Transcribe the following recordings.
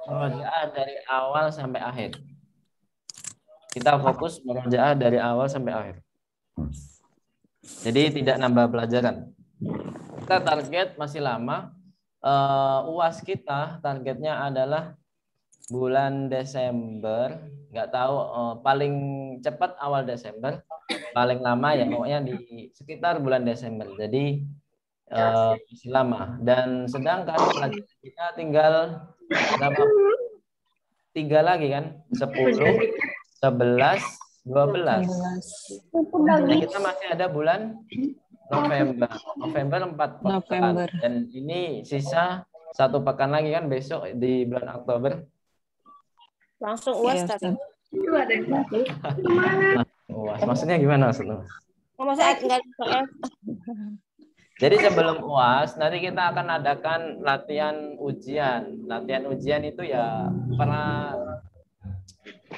Murojaah dari awal sampai akhir. Kita fokus murojaah dari awal sampai akhir. Jadi tidak nambah pelajaran. Kita target masih lama. UAS kita targetnya adalah bulan Desember. Nggak tahu, paling cepat awal Desember. Paling lama ya pokoknya di sekitar bulan Desember. Jadi masih lama. Dan sedangkan pelajaran kita tinggal berapa? 3 lagi kan? 10, 11, 12. Nah, kita masih ada bulan November. November 4 pekan. Dan ini sisa 1 pekan lagi kan besok di bulan Oktober. Langsung UAS tadi. UAS. Maksudnya gimana maksudnya? Maksudnya enggak ada UAS. Jadi sebelum UAS nanti kita akan adakan latihan ujian. Latihan ujian itu ya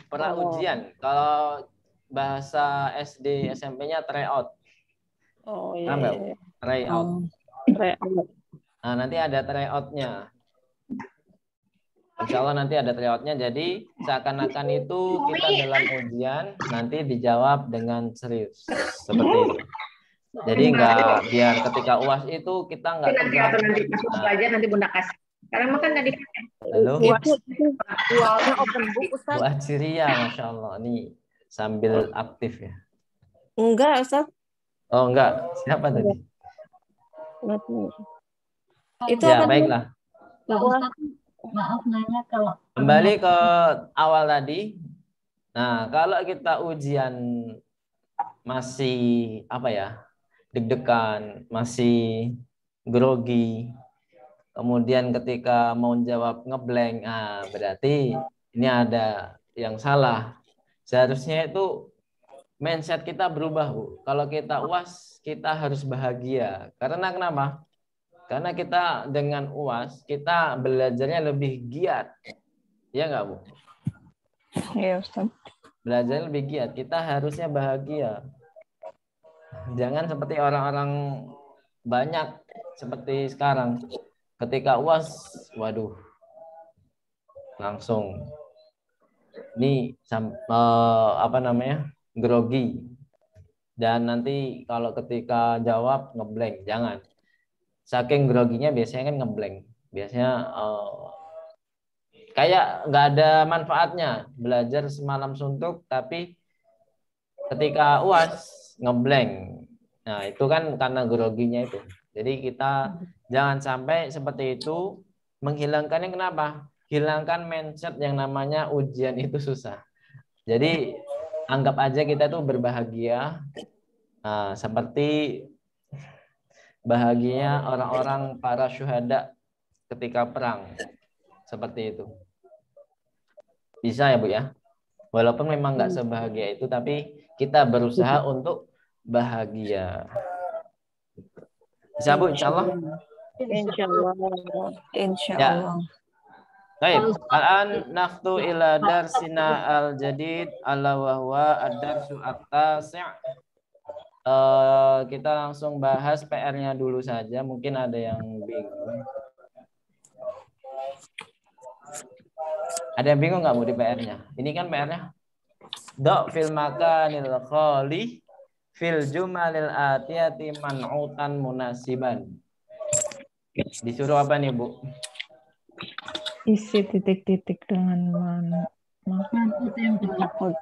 pra ujian. Kalau bahasa SD SMP-nya tryout. Oh iya. Paham nggak, Bu? Tryout. Tryout. Nah, nanti ada tryout-nya. Insya Allah nanti ada tryout-nya. Jadi seakan-akan itu kita dalam ujian nanti dijawab dengan serius. Seperti itu. Jadi nggak, biar ketika UAS itu kita nggak tegang. Nanti masuk pelajaran nanti Bunda kasih. Sekarang makan tadi. Halo. Dualnya open book Ustaz. Bu Aciria, Masya Allah. Ini sambil aktif ya. Enggak Ustaz. Oh enggak, siapa tadi? Itu Ya, apa? baiklah. Maaf nanya kalau Kembali ke awal tadi. Nah, kalau kita ujian masih apa ya? Deg-degan, masih grogi. Kemudian ketika mau jawab ngeblank, berarti ini ada yang salah. Seharusnya itu mindset kita berubah, Bu. Kalau kita UAS, kita harus bahagia. Karena kenapa? Karena kita dengan UAS, kita belajarnya lebih giat. Iya nggak, Bu? Iya, Ustaz. Belajar lebih giat. Kita harusnya bahagia. Jangan seperti orang-orang banyak seperti sekarang. Ketika UAS, waduh, langsung ini apa namanya, grogi. Dan nanti kalau ketika jawab ngeblank, jangan. Saking groginya biasanya kan ngeblank. Biasanya kayak nggak ada manfaatnya belajar semalam suntuk, tapi ketika UAS ngeblank. Nah itu kan karena groginya itu. Jadi kita jangan sampai seperti itu. Menghilangkannya kenapa? Hilangkan mindset yang namanya ujian itu susah. Jadi anggap aja kita tuh berbahagia. Nah, seperti bahagianya orang-orang para syuhada ketika perang. Seperti itu. Bisa ya Bu ya? Walaupun memang nggak sebahagia itu, tapi kita berusaha untuk bahagia. Bisa Bu, insya Allah? Insya Allah. Insya Ya. Allah. Baik, al-an naftu ila darsina al-jadid ala wa huwa ad-darsu at-tasi'. Kita langsung bahas PR-nya dulu saja, mungkin ada yang bingung. Ada yang bingung nggak Bu di PR-nya? Ini kan PR-nya. Do fil makanil khali fil jumalil atiyati man'utan munasiban. Disuruh apa nih Bu? Isi titik-titik dengan man'ut yang tepat.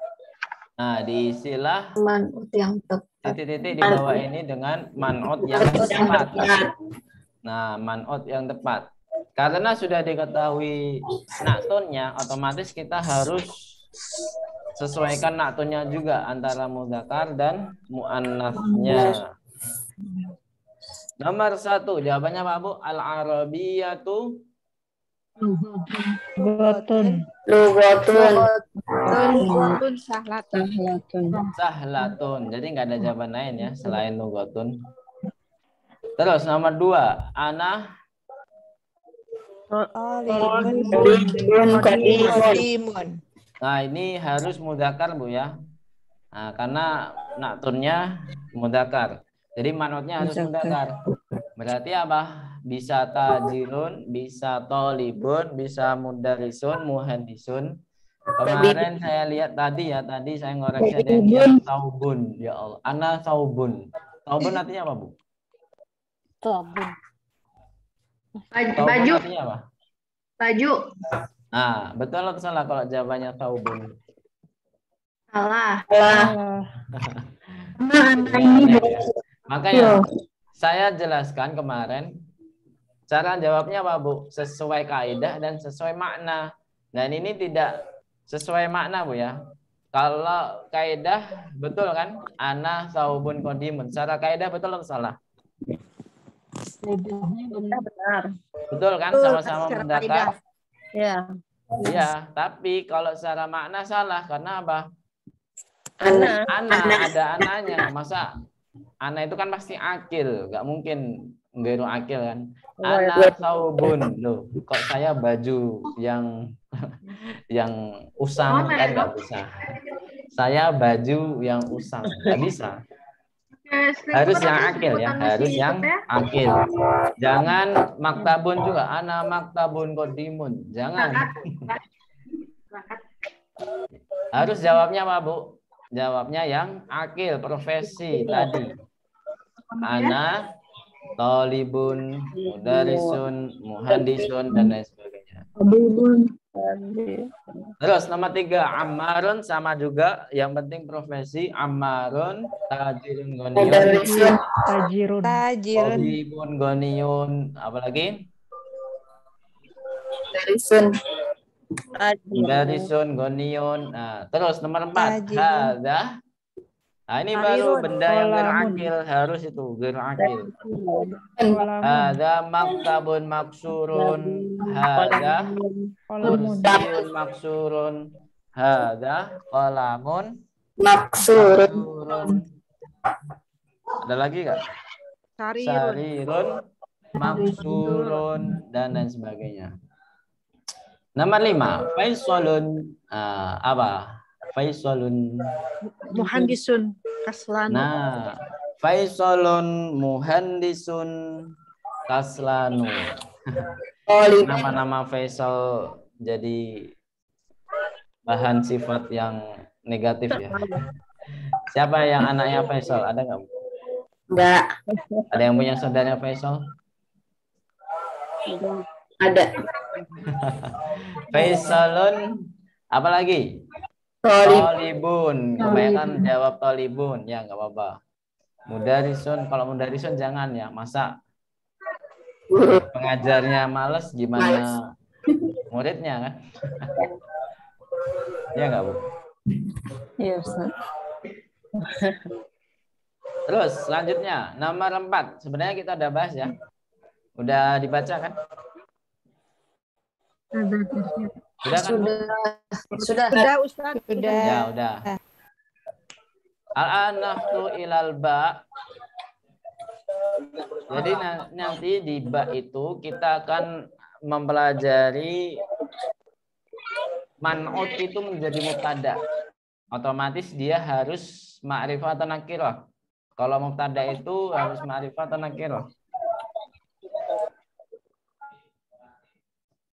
Nah, diisilah manut yang tepat. titik-titik di bawah ini dengan man'ut yang tepat. Nah, man'ut yang tepat. Karena sudah diketahui naktunnya, otomatis kita harus sesuaikan naktunnya juga antara mudzakkar dan muannasnya. Nomor 1, jawabannya Pak Bu, al-arabiyatu Lugatun. sahlatun. Jadi nggak ada jawaban lain ya selain lugatun. Terus nomor 2, ana Nah, ini harus mudzakkar Bu ya. Nah, karena naktunnya mudzakkar. Jadi manutnya harus mudzakkar. Berarti apa? bisa tajirun, bisa tolibun, bisa mudarisun, muhandisun. Kemarin saya lihat tadi saya ngoreksi ada yang saubun. Ya Allah, ana saubun. Saubun artinya apa, Bu? Sabun. Saubun Baju, artinya apa? baju. Nah, betul atau salah kalau jawabannya saubun? Salah. Salah. Ya, ya. Makanya saya jelaskan kemarin cara jawabnya apa, Bu? Sesuai kaidah dan sesuai makna. Dan ini tidak sesuai makna, Bu ya. Kalau kaidah betul kan? Ana saubun qadimun. Secara kaidah betul atau salah? Benar. Betul kan? Sama-sama mendakar. Ya. Iya, tapi kalau secara makna salah karena apa? Ana. Ana ada ananya. Masa ana itu kan pasti akil, nggak mungkin nggeru akil kan. Ana saubun. Loh, kok saya baju yang usang kan nggak bisa. Saya baju yang usang nggak bisa. Harus yang akil ya, harus yang akil. Jangan maktabun juga, ana maktabun qadimun. Jangan. Harus jawabnya apa, Bu? Jawabnya yang akil, profesi tadi. Ana talibun, mudarisun, muhandisun, dan lain sebagainya. Terus nomor 3, Ammarun sama juga, yang penting profesi. Ammarun, tajirun goniyun, Tajirun. tabibun goniyun, apalagi? Mudarisun goniyun. Nah, terus nomor 4, hadza. Nah, ini baru benda yang gerakil, harus itu gerakil. Hadza maktabun maksurun, hadza kursiun maksurun, hadza qalamun maksurun. Ada lagi nggak? Sarirun maksurun dan lain sebagainya. Nomor 5, Faisalun apa? Faisalun Muhandisun Kaslanu. Nah, Faisalun muhandisun kaslanu. Nama-nama Faisal jadi bahan sifat yang negatif ya. Siapa yang anaknya Faisal? Ada nggak? Enggak. Ada yang punya saudaranya Faisal? Ada. Faisalun apa lagi? Tolibun. Kebanyakan jawab tolibun. Ya nggak apa-apa. Mudarisun. Kalau mudarisun jangan ya. Masa pengajarnya males gimana muridnya kan? Ya nggak, Bu? Iya, Ustaz. Terus selanjutnya nomor 4. Sebenarnya kita udah bahas ya. Udah dibaca kan? Sudah kan? Sudah, Ustaz. Ya udah. Al-anaftu ilal ba. Jadi nanti di ba itu kita akan mempelajari man'ut itu menjadi mubtada. Otomatis dia harus ma'rifah atau nakirah. Kalau mubtada itu harus ma'rifah atau nakirah.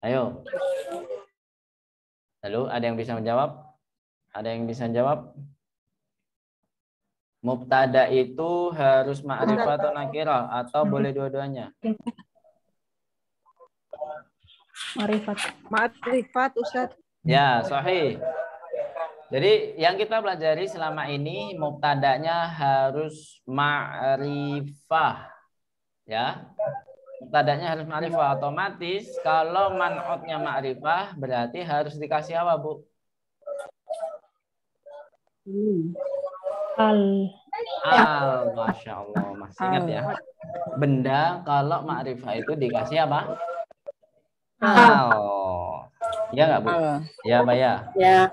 Ayo. Halo, ada yang bisa menjawab? Ada yang bisa jawab? Mubtada itu harus ma'rifah atau nakirah atau boleh dua-duanya? Ma'rifat Ustaz. Ya, sahih. Jadi yang kita pelajari selama ini mubtadanya harus ma'rifah. Ya. Mubtadanya harus ma'rifah. Otomatis kalau man'utnya ma'rifah berarti harus dikasih apa, Bu? Al. Masya Allah, masih ingat ya. Benda kalau ma'rifah itu dikasih apa? Al. Ya nggak, Bu? Ya, Mbak ya. Ya.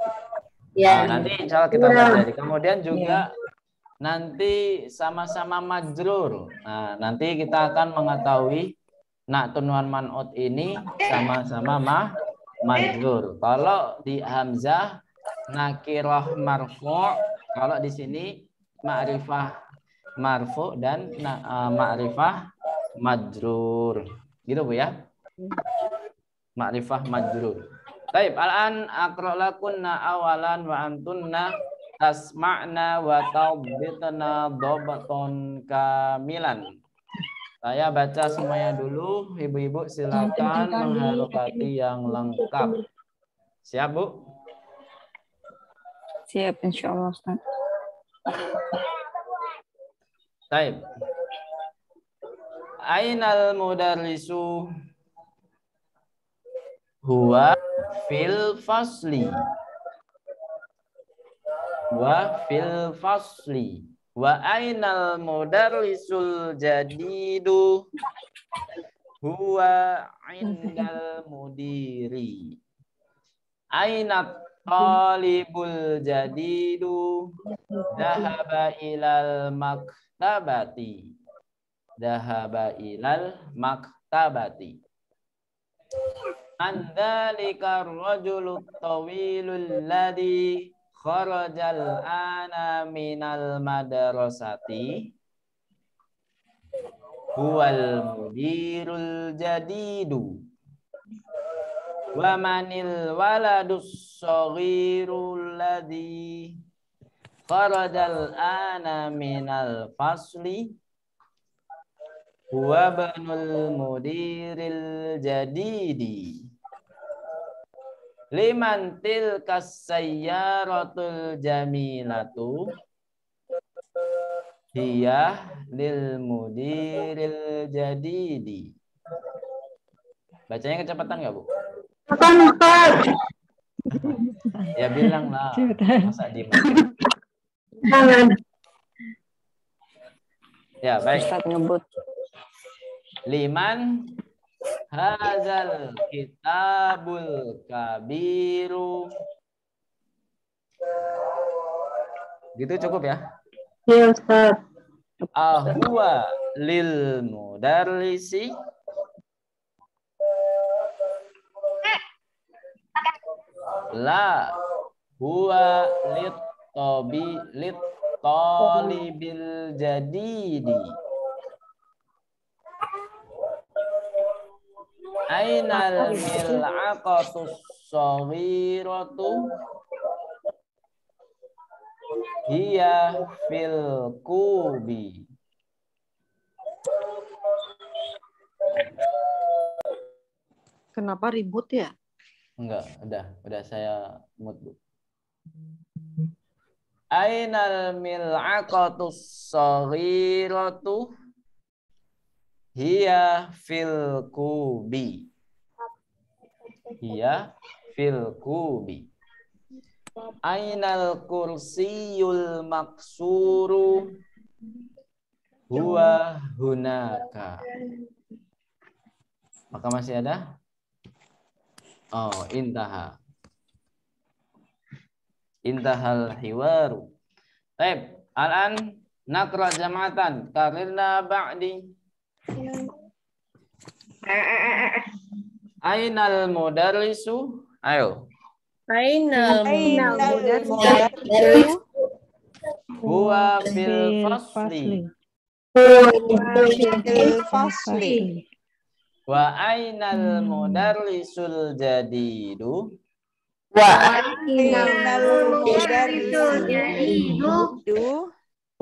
Nah, nanti insya Allah kita pelajari. Kemudian juga nanti sama-sama majrur. Nah, nanti kita akan mengetahui na'tun wan man'ut ini sama-sama majrur. Kalau di hamzah nakirah marfu', kalau di sini ma'rifah marfu' dan ma'rifah majrur. Gitu Bu ya. Ma'rifah majrur. Baik, al-an aqra lakunna awalan wa antunna tasma'na wa tawbitna dhabton kamilan. Saya baca semuanya dulu, ibu-ibu silakan mengharokati yang lengkap. Siap, Bu? Siap, insyaallah Ustaz. Baik. Ainal mudarrisu huwa fil fasli. Wa fil fasli. Wa ainal mudarrisul jadidu huwa indal mudiri. Ainat talibul jadidu dahaba ilal maktabati. Dahaba ilal maktabati. Andalika rajulul tawilul ladhi kharajal ana minal madrasati huwal mudirul jadidu wa manil waladus saghirul ladhi kharajal ana minal fasli huwa banul mudiril jadidi. Liman tilkas sayyaratul jamilatu hiya lil mudiril jadidi. Bacanya kecepatan nggak, Bu? Ya bilang lah, masa diem. Ya, baik. Ustaz ngebut. Liman hazal kitabul kabiru. Gitu cukup ya? Iya, Ustaz. Ahwa lil mudarrisi. La huwa lit talibil jadidi. Ainal mil'aqatus saghiratu hiya fil kubi. Kenapa ribut ya? Enggak, udah saya mute, Bu. Ainal mil'aqatus saghiratu hiya fil kubi. Hiya fil kubi. Ainal kursiyul maksuru huwa hunaka. Maka masih ada? Oh, intaha. Intahal hiwaru. Baik, al-an naqra jama'atan karirna ba'di. Ainal mudarrisu? Ayo. Ainal mudarrisu Huwa fil fasli. Wa ainal mudarrisul jadidu? Wa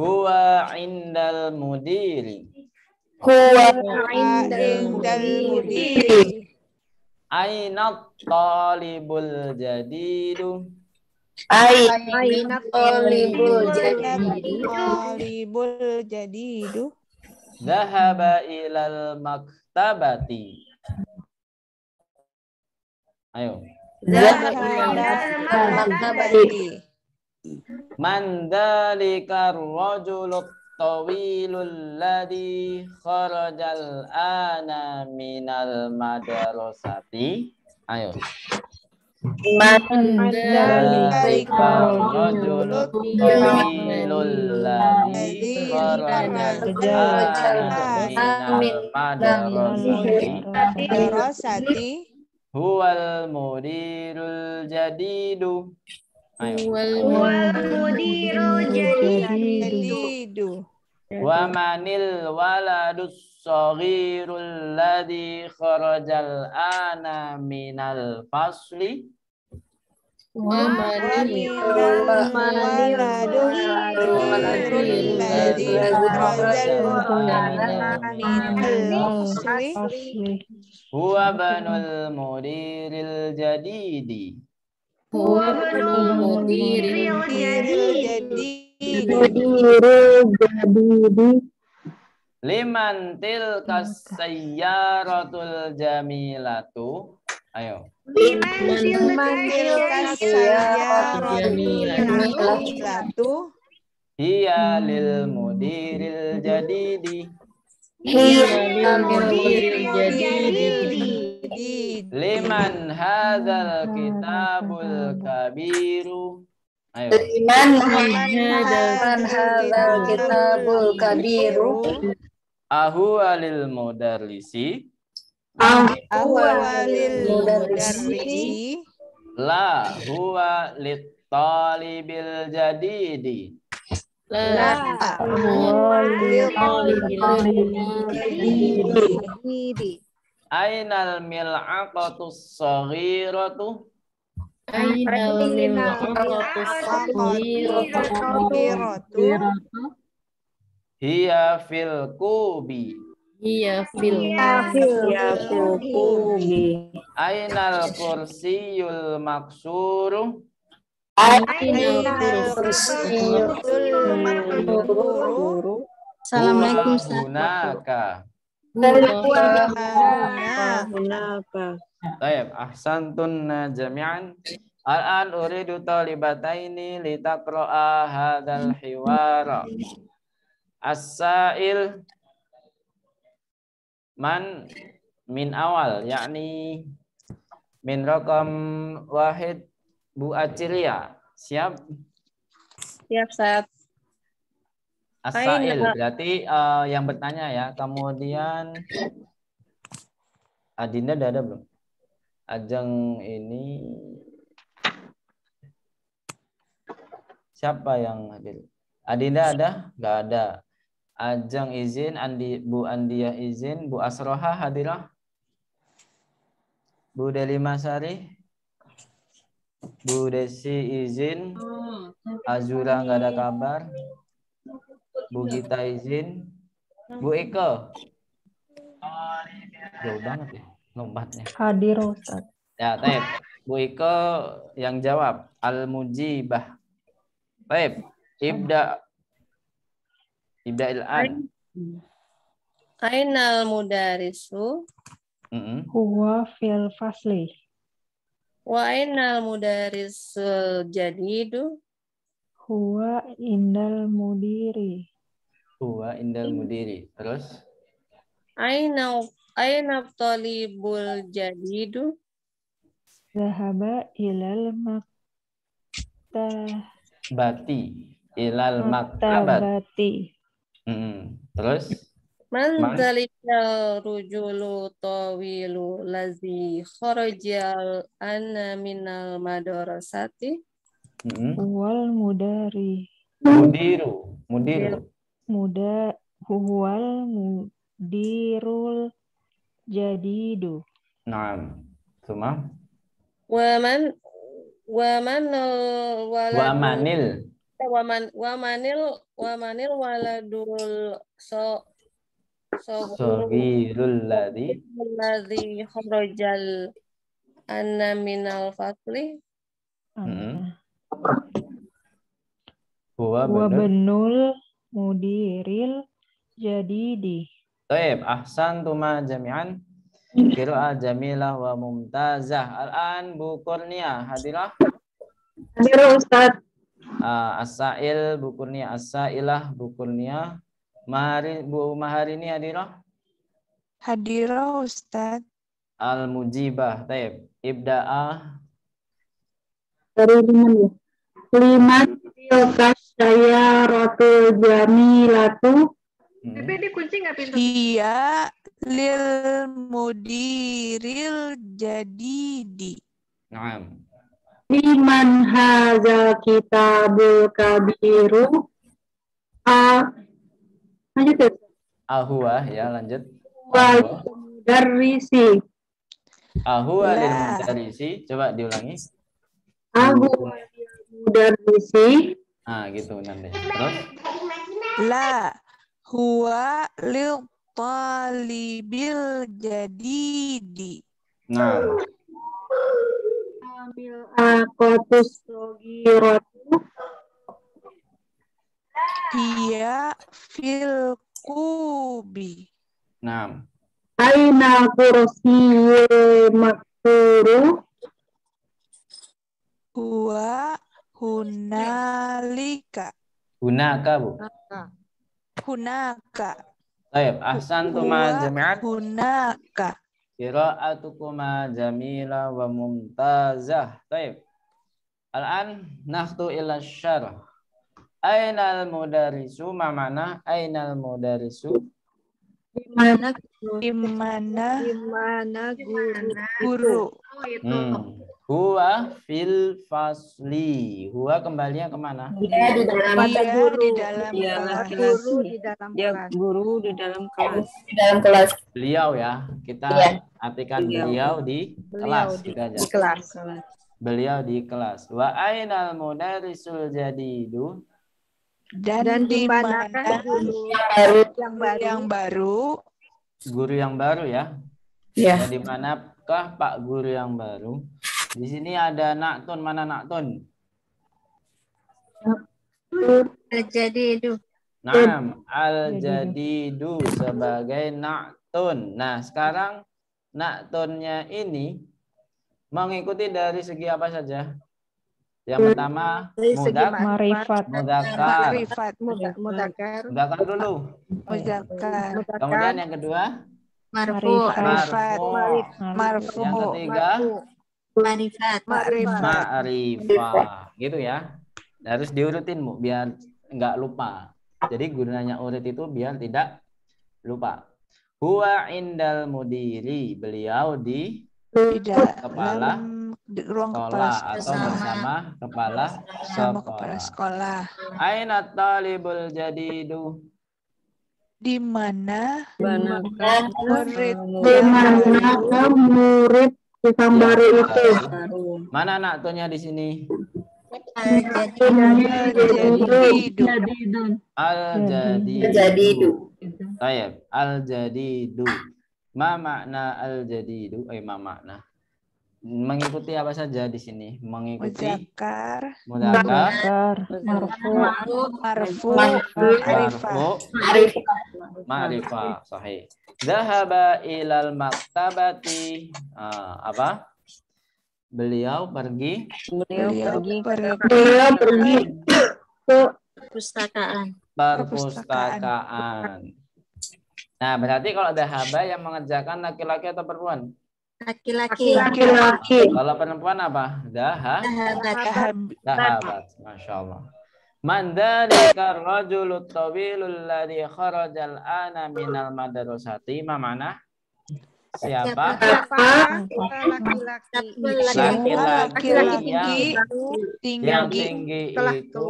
Huwa indal mudiri. Ainat talibul jadidu. Ainat talibul jadidu. Dhahaba ilal maktabati. Ayo. Man dhalika ar-rajulu at-tawilul ladhi kharajal ana minal madrasati. Ayo. Man dhalika ar-rajulu at-tawilul ladhi kharajal ana minal madrasati. Huwal mudirul jadidu. Ayo. Mudiru jadidu. Wa manil waladus saghirul ladzi kharajal ana minal fasli. Wa minal waladul ladzi kharajal minal fasli. Huwa banul mudiril jadidi. Huwa banul mudiril jadidi. Liman tilkas sayyaratul jamilatu. Ayo. Hiya lil mudiril jadidi. Liman hadzal kitabul kabiru. Ayo. hadzal kitabul kabiru. Ahuwa lil mudarrisi. Awalil mudarrisi. La huwa lit talibil jadidi. Ainal mil'aqatus saghiratu. Hiya fil kubi. Ainal kursiyul maksuru. Assalamualaikum. Hunaka. Baik, ahsantun jami'an. Al-an uridu talibataini litaqra'a hadzal hiwara. As-sa'il man min awal, yakni min raqam wahid Bu Acilia. Siap? Siap, Ustaz. As-sa'il berarti yang bertanya ya. Kemudian Adinda udah ada belum? Ajeng ini siapa yang hadir? Adinda ada? Nggak ada. Ajeng izin, Bu Andiah izin, Bu Asroha hadirah? Bu Delima Sari? Bu Desi izin? Azura nggak ada kabar? Bu Gita izin? Bu Eko? Jauh banget ya lompatnya. Hadir Ustaz. Ya, Taib. Bu Eko yang jawab. Al-Mujibah. Taib. Ibda il-an. Ainal mudarisu. Huwa fil fasli. Wa ainal mudarisul jadidu. Huwa indal mudiri. Huwa indal mudiri. Terus? Aina talibul jadidu. Zahaba ilal maktabati. Terus? Man zalikal rujulu tawilu lazi kharajal anna minal madrasati. Huwal mudari. Mudiru. Huwal mudirul jadidu. Naam. Suma? Wamanil waladul Sohirul ladzi kharajal anna minal fasli. Huwa benul mudiril jadidi. Baik, ahsantuma jami'an. Qira'ah jamilah wa mumtazah. Al-an Bu Kurnia hadirah? Hadir Ustaz. As-sa'il Bu Kurnia, as-sa'ilah Bu Kurnia. Bu Maharini hadirah? Hadirah Ustaz. Al-mujibah. Taib. Ibda'ah. Dari liman tilkas sayyaratul jamilatu. Tapi dikunci nggak pintu? Iya lil mudiril jadidi. Naam. Liman hadzal kitabul kabiru. Lanjut ya. Ahwa ya, lanjut. Wal mudarrisi. Ahwa lil La. mudarrisi. Coba diulangi. Ahu mudarrisi. Nah, gitu nanti. Terus La. Huwa lil talibil jadidi. nah, Amil akotus sogiratu. Hiya fil kubi. nah. Aina kursiyil makturu. Huwa hunalika. Hunaka, Bu. Hunaka. Baik, ahsantuma Huwa jami'an. hunaka. Qira'atukuma jamila wa mumtazah. Baik. Al-an nakhtu ila syarh. Ainal mudarisu, ma mana ainal mudarisu? Di mana Di mana guru guru? Huwa fil fasli. Huwa kembalinya kemana? Dia di dalam Pada kelas. guru di dalam Dia kelas. guru di dalam kelas. di dalam kelas. Beliau ya. Kita artikan beliau di kelas. Gitu aja. Di kelas. Beliau di kelas. Wa ainal mudarisul jadidu? Dan di mana guru yang baru? Guru yang baru ya. Ya. Di manakah Pak Guru yang baru? Di sini ada Naktun. Mana Naktun? Al-jadidu. Naam, al-jadidu sebagai Naktun. Nah, sekarang Naktunnya ini mengikuti dari segi apa saja? Yang pertama, Dari segi mudak, Marifat. mudakar. Ma'rifat. Mudakar. Mudakar dulu. Muzakkar. Kemudian yang kedua, Marfu. Ma'rifat. marfu. Marfu. Yang ketiga, Marifat. Ma'rifat. ma'rifah. Gitu ya. Harus diurutin, Bu, biar nggak lupa. Jadi gunanya urut itu biar tidak lupa. Huwa indal mudiri. Beliau di Di kepala dalam ruang sekolah kepala atau bersama kepala sama kepala sekolah. sekolah. Aina talibul jadidu? Di mana Murid Di mana murid yang baru itu? Mana Naktunnya di sini? Al-jadidu. Tayyib. Al-jadidu. Ma makna al-jadidu? Ma makna? Mengikuti apa saja di sini? Mengikuti muzakkar, mudzakkar, marfu, ma'rifah. ma'rifah. Sahih. Dhahaba ilal maktabati. Apa? Beliau pergi. Beliau pergi ke Perpustakaan. Perpustakaan. Nah, berarti kalau dhahaba yang mengerjakan laki-laki atau perempuan? Laki-laki. Kalau perempuan apa? Dhahabat. Masya Allah. Man dzalika ar-rajulu at-tawilul ladzi kharajal ana minal madrasati? Ma mana? Siapa? Laki-laki yang tinggi itu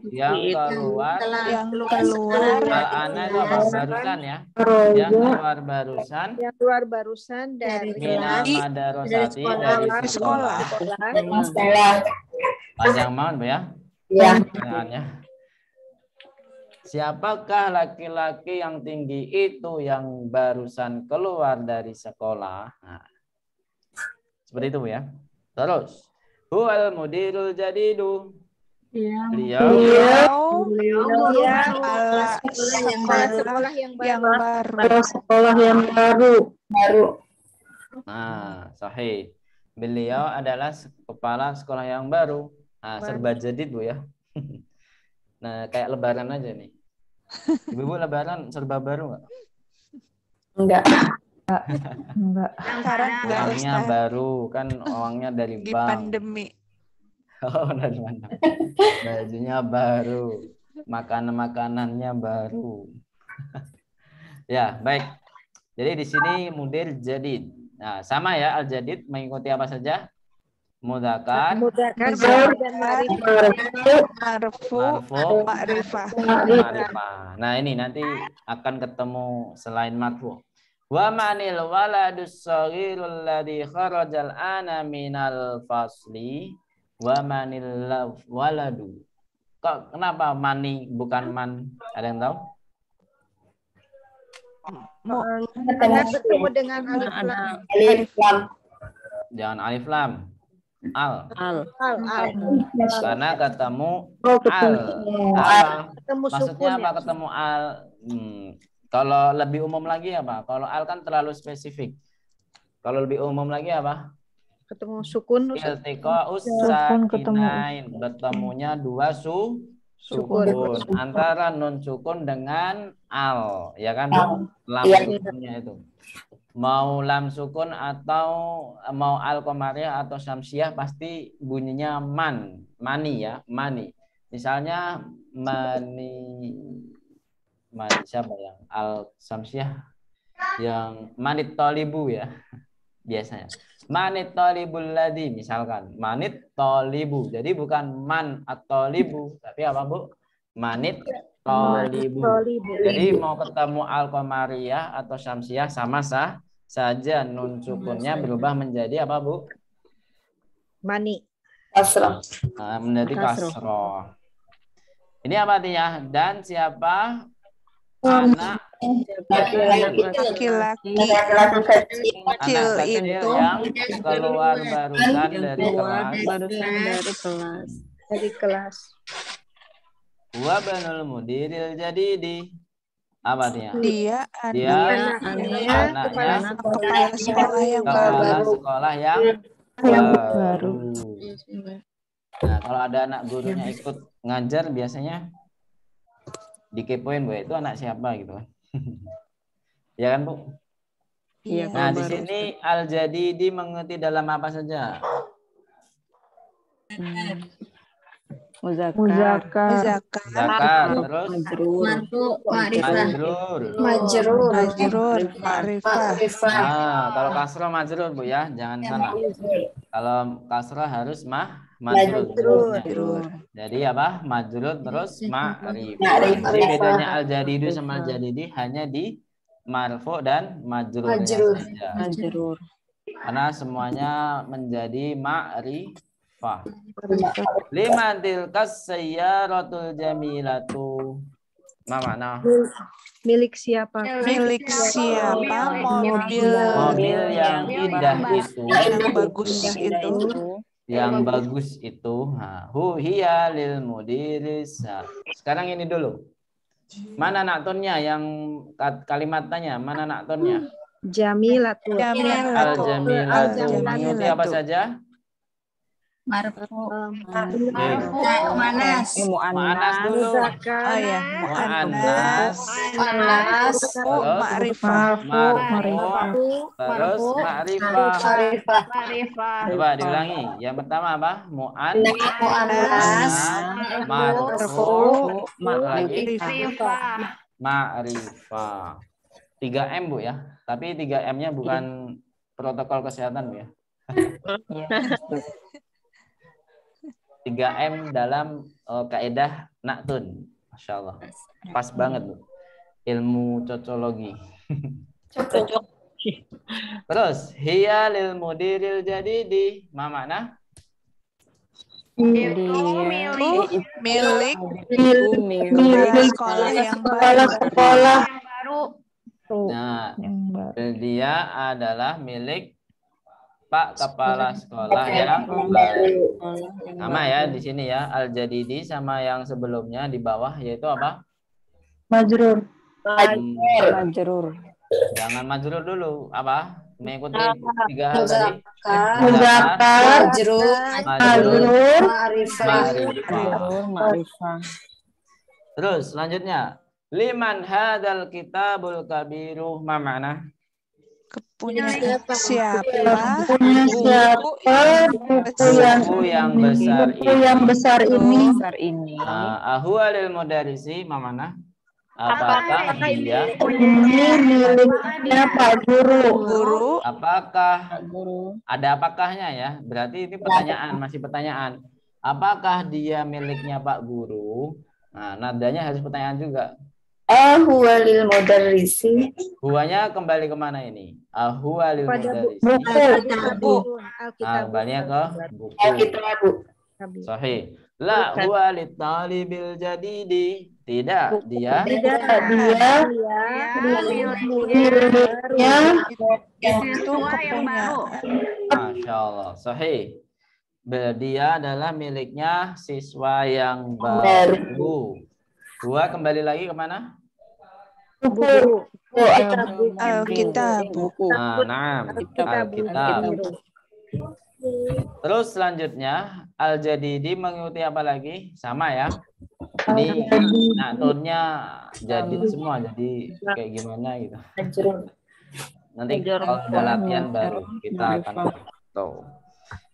yang keluar al-ana itu apa? Barusan ya. Yang keluar barusan dari minal madrasati dari sekolah. Panjang banget, Bu ya. Ya. Pertanyaannya. Siapakah laki-laki yang tinggi itu yang barusan keluar dari sekolah? Nah, seperti itu, Bu ya. Terus, huwal mudirul jadidu. Beliau sekolah yang baru. Nah, sahih. Beliau adalah kepala sekolah yang baru. Nah, serba jadid, Bu ya. Nah, kayak lebaran aja nih. Ibu lebaran serba baru nggak? Enggak. Sekarang enggak, Uangnya Ustaz. baru, kan uangnya dari Di bank. pandemi. Oh, dari mana? Bajunya baru, makanannya baru. Ya, baik. Jadi di sini mudir jadid. Nah, sama ya, al-jadid mengikuti apa saja? Mudzakkar, dan marfu, marfu, ma'rifah. ma'rifah. Nah, ini nanti akan ketemu selain marfu. Wa manil waladus shaghirul ladzi kharajal ana minal fasli wa manil waladu. Kok kenapa mani bukan man? Ada yang tahu? Karena bertemu dengan alif lam. Jangan alif lam. Al. Karena ketemu al. Ketemu Maksudnya sukun apa ya. ketemu al? Kalau lebih umum lagi apa? Kalau al kan terlalu spesifik. Kalau lebih umum lagi apa? Ketemu sukun. Iltiqa'us Sukun ketemu. sakinain. Bertemunya dua sukun. Antara nun sukun dengan al. Ya kan? Lam sukunnya itu. Mau lam sukun atau mau al qamariyah atau syamsiah pasti bunyinya mani ya, mani. Misalnya mani siapa yang al syamsiah yang manit tolibu ya biasanya. Manit tolibul ladzi misalkan manit tolibu. Jadi bukan man atau libu tapi apa Bu? Manit tolibu. Jadi mau ketemu al qamariyah atau syamsiah sama saja nun sukunnya berubah menjadi apa Bu? Mani. Menjadi kasroh. Ini apa artinya? Dan siapa anak Laki-laki anak kecil kecil itu yang keluar barusan dari kelas. Dari kelas. Wa banul mudiril jadidi. Apa artinya? dia Anaknya kepala sekolah yang kepala baru. sekolah yang baru. Nah, kalau ada anak gurunya ikut ngajar biasanya dikepoin, Bu, itu anak siapa gitu. Ya kan, Bu? Iya. Nah, di sini al-jadidi mengerti dalam apa saja? Muzakkar, Zakar, terus Marfu, ma'rifah. majrur. Majrur, ma'rifah. Nah, kalau kasroh majrur, Bu ya, jangan salah. Kalau kasroh harus majrur. Jadi apa? Majrur terus ma'rifah. Jadi bedanya al-jadidu sama al-jadidi hanya di marfu dan majrurnya saja. majrur. Karena semuanya menjadi ma'rifah. Lima tilkas sayyaratul jamilatu. Mana? Milik siapa? Milik siapa mobil yang indah itu, yang bagus itu. Yang bagus itu. Hu hiya lil mudiris. Sekarang ini dulu. Mana naktonnya yang kalimat tanya? Mana naktonnya? Jamilatu. Al-jamilatu. Mengikuti apa saja? Marfu. Manas. Mu'annas dulu. Oh ya, Mu'annas. ma'rifah. Terus ma'rifah. Coba diulangi. Yang pertama apa? Mu'annas. Marfu. Ma'rifah. 3M, Bu ya. Tapi 3M-nya bukan protokol kesehatan, Bu ya. 3M dalam kaidah naktun. Masya Allah. Pas banget, Bu. Ilmu cocologi. Cocok. Terus, hiya lil mudiril jadidi. Ma makna? Milik sekolah yang baru. Nah, dia adalah milik Pak Kepala Sekolah yang baru. Sama ya di sini ya, al-jadidi sama yang sebelumnya di bawah yaitu apa? Majrur. Jangan majrur dulu, apa? Mengikuti 3 hal tadi. Muzakkar, majrur, Ma'rifah. Terus selanjutnya, liman hadal kitabul kabiru ma makna? Punya siapa? Buku yang besar ini. Besar ini. Ahwa lil mudarisi ma makna? Apakah dia? Ini miliknya Pak Guru. Guru. Apakah? Guru. Ada apakahnya ya? Berarti ini pertanyaan, masih pertanyaan. Apakah dia miliknya Pak Guru? Nah, nadanya harus pertanyaan juga. Huwa lil mudarrisi. Huwanya kembali kemana ini? Huwa lil Pada mudarrisi. buku. Kembalinya ke buku. Kitabu. Sahih. La huwa lit talibil jadidi. Tidak, dia Tidak, Dia miliknya Itu kepunyaan. Masya Allah. Sahih. Dia adalah miliknya siswa yang baru. Huwa kembali lagi kemana? buku. Alkitab. Buku. Nah, Alkitab. Terus selanjutnya Al-Jadidi mengikuti apa lagi? Sama ya. Ini natunnya jadi semua, jadi kayak gimana gitu. Nanti kalau ada latihan baru kita akan tahu.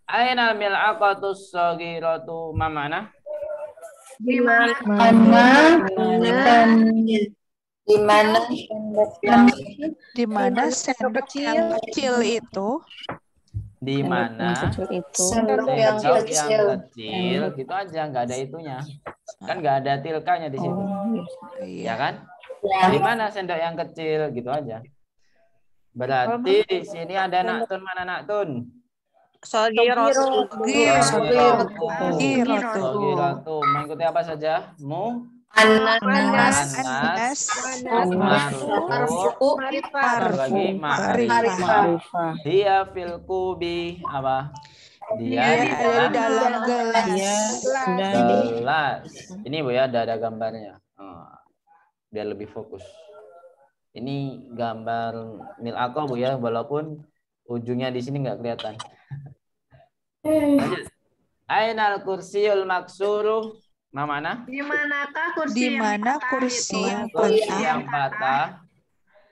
Aina mil'aqatus saghiratu mamana? Di mana Di mana sendok yang kecil itu? Di mana Kecil itu. sendok yang sendok kecil. yang kecil gitu aja, nggak ada itunya. Kan nggak ada tilkanya di situ. Ya kan? Di mana sendok yang kecil gitu aja. Berarti di sini ada naktun, mana naktun? Sogiratu. Sogiratu. Mengikuti apa saja? Anas. Marfu. Lagi Ma'rifah. Dia fil kubi apa? Dia di Ada di dalam dalam Dia gelas. gelas. Ini Bu ya, ada gambarnya. Biar lebih fokus. Ini gambar mil'aqah Bu ya, walaupun ujungnya di sini nggak kelihatan. Lanjut. Ainal kursiyul maksuru? Mana? Di mana kursi yang Kursi patah? yang patah.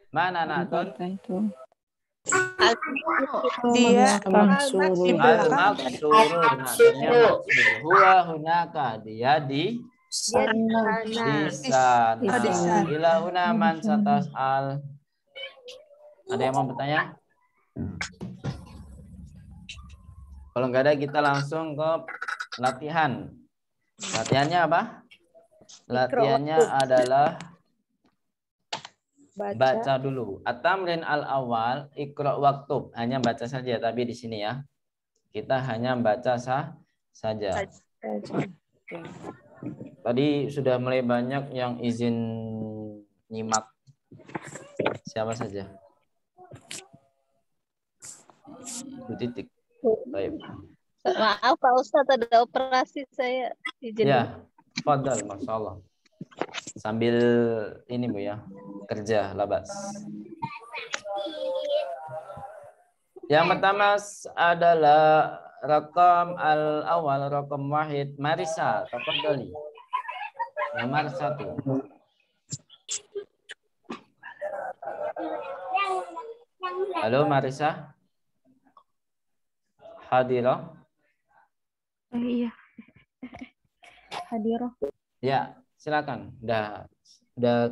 Mana naktun? Itu. Dia Maksuru. di belakang. Al-maksuru. Naktунnya maksur. Huwa hunaka. Dia di sana. Di sana. Ila huna man satas'al. Ada yang mau bertanya? Kalau nggak ada, kita langsung ke latihan. Latihannya apa? Latihannya adalah baca dulu. At-tamrin al-awal, iqra waktub. Hanya baca saja, tapi di sini ya. Kita hanya baca saja. Tadi sudah mulai banyak yang izin nyimak. Siapa saja? Bu Titik. Baik. Maaf Pak Ustadz, ada operasi saya. Izin. Ya, fadal, Masya Allah. Sambil ini Bu ya, kerja labas. Yang pertama adalah rakam al-awal, rakam wahid. Marisa, tafadhali. Nomor 1. Halo Marisa. Hadirah. Iya. Hadirah. Ya, silakan. Udah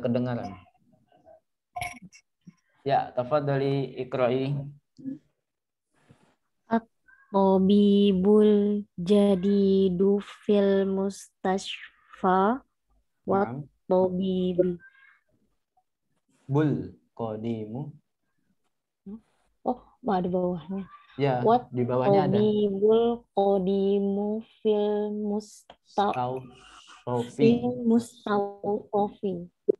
kedengaran. Ya, tafadhali iqra'i. Tabibul jadidu fil mustashfa wa tabibi. Bul qadimu. Oh, ada bawahnya. Ya, What di bawahnya ada. tabibul qadimu fil mustawfi.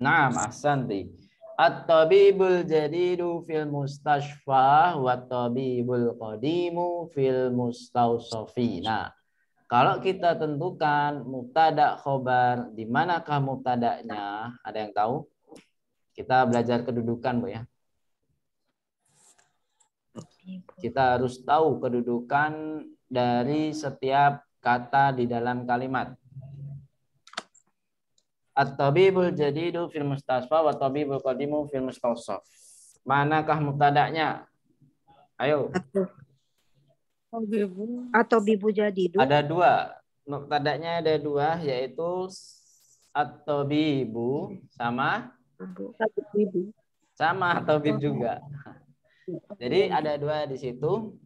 Naam, ahsanti. At-tabibul jadidu fil mustashfa wa tabibul qadimu fil mustawsafi. Nah, kalau kita tentukan mubtada khobar, di manakah mubtada'nya? Ada yang tahu? Kita belajar kedudukan, Bu ya. Kita harus tahu kedudukan dari setiap kata di dalam kalimat. At-tabibul jadidu fil mustasfa wa tabibul qadimu fil mustawsaf. Manakah mubtada'nya? Ayo. Atau bibu jadidu. Ada dua. Mubtada'nya ada dua, yaitu at-tabibu sama Sama tabib juga. Jadi ada dua di situ.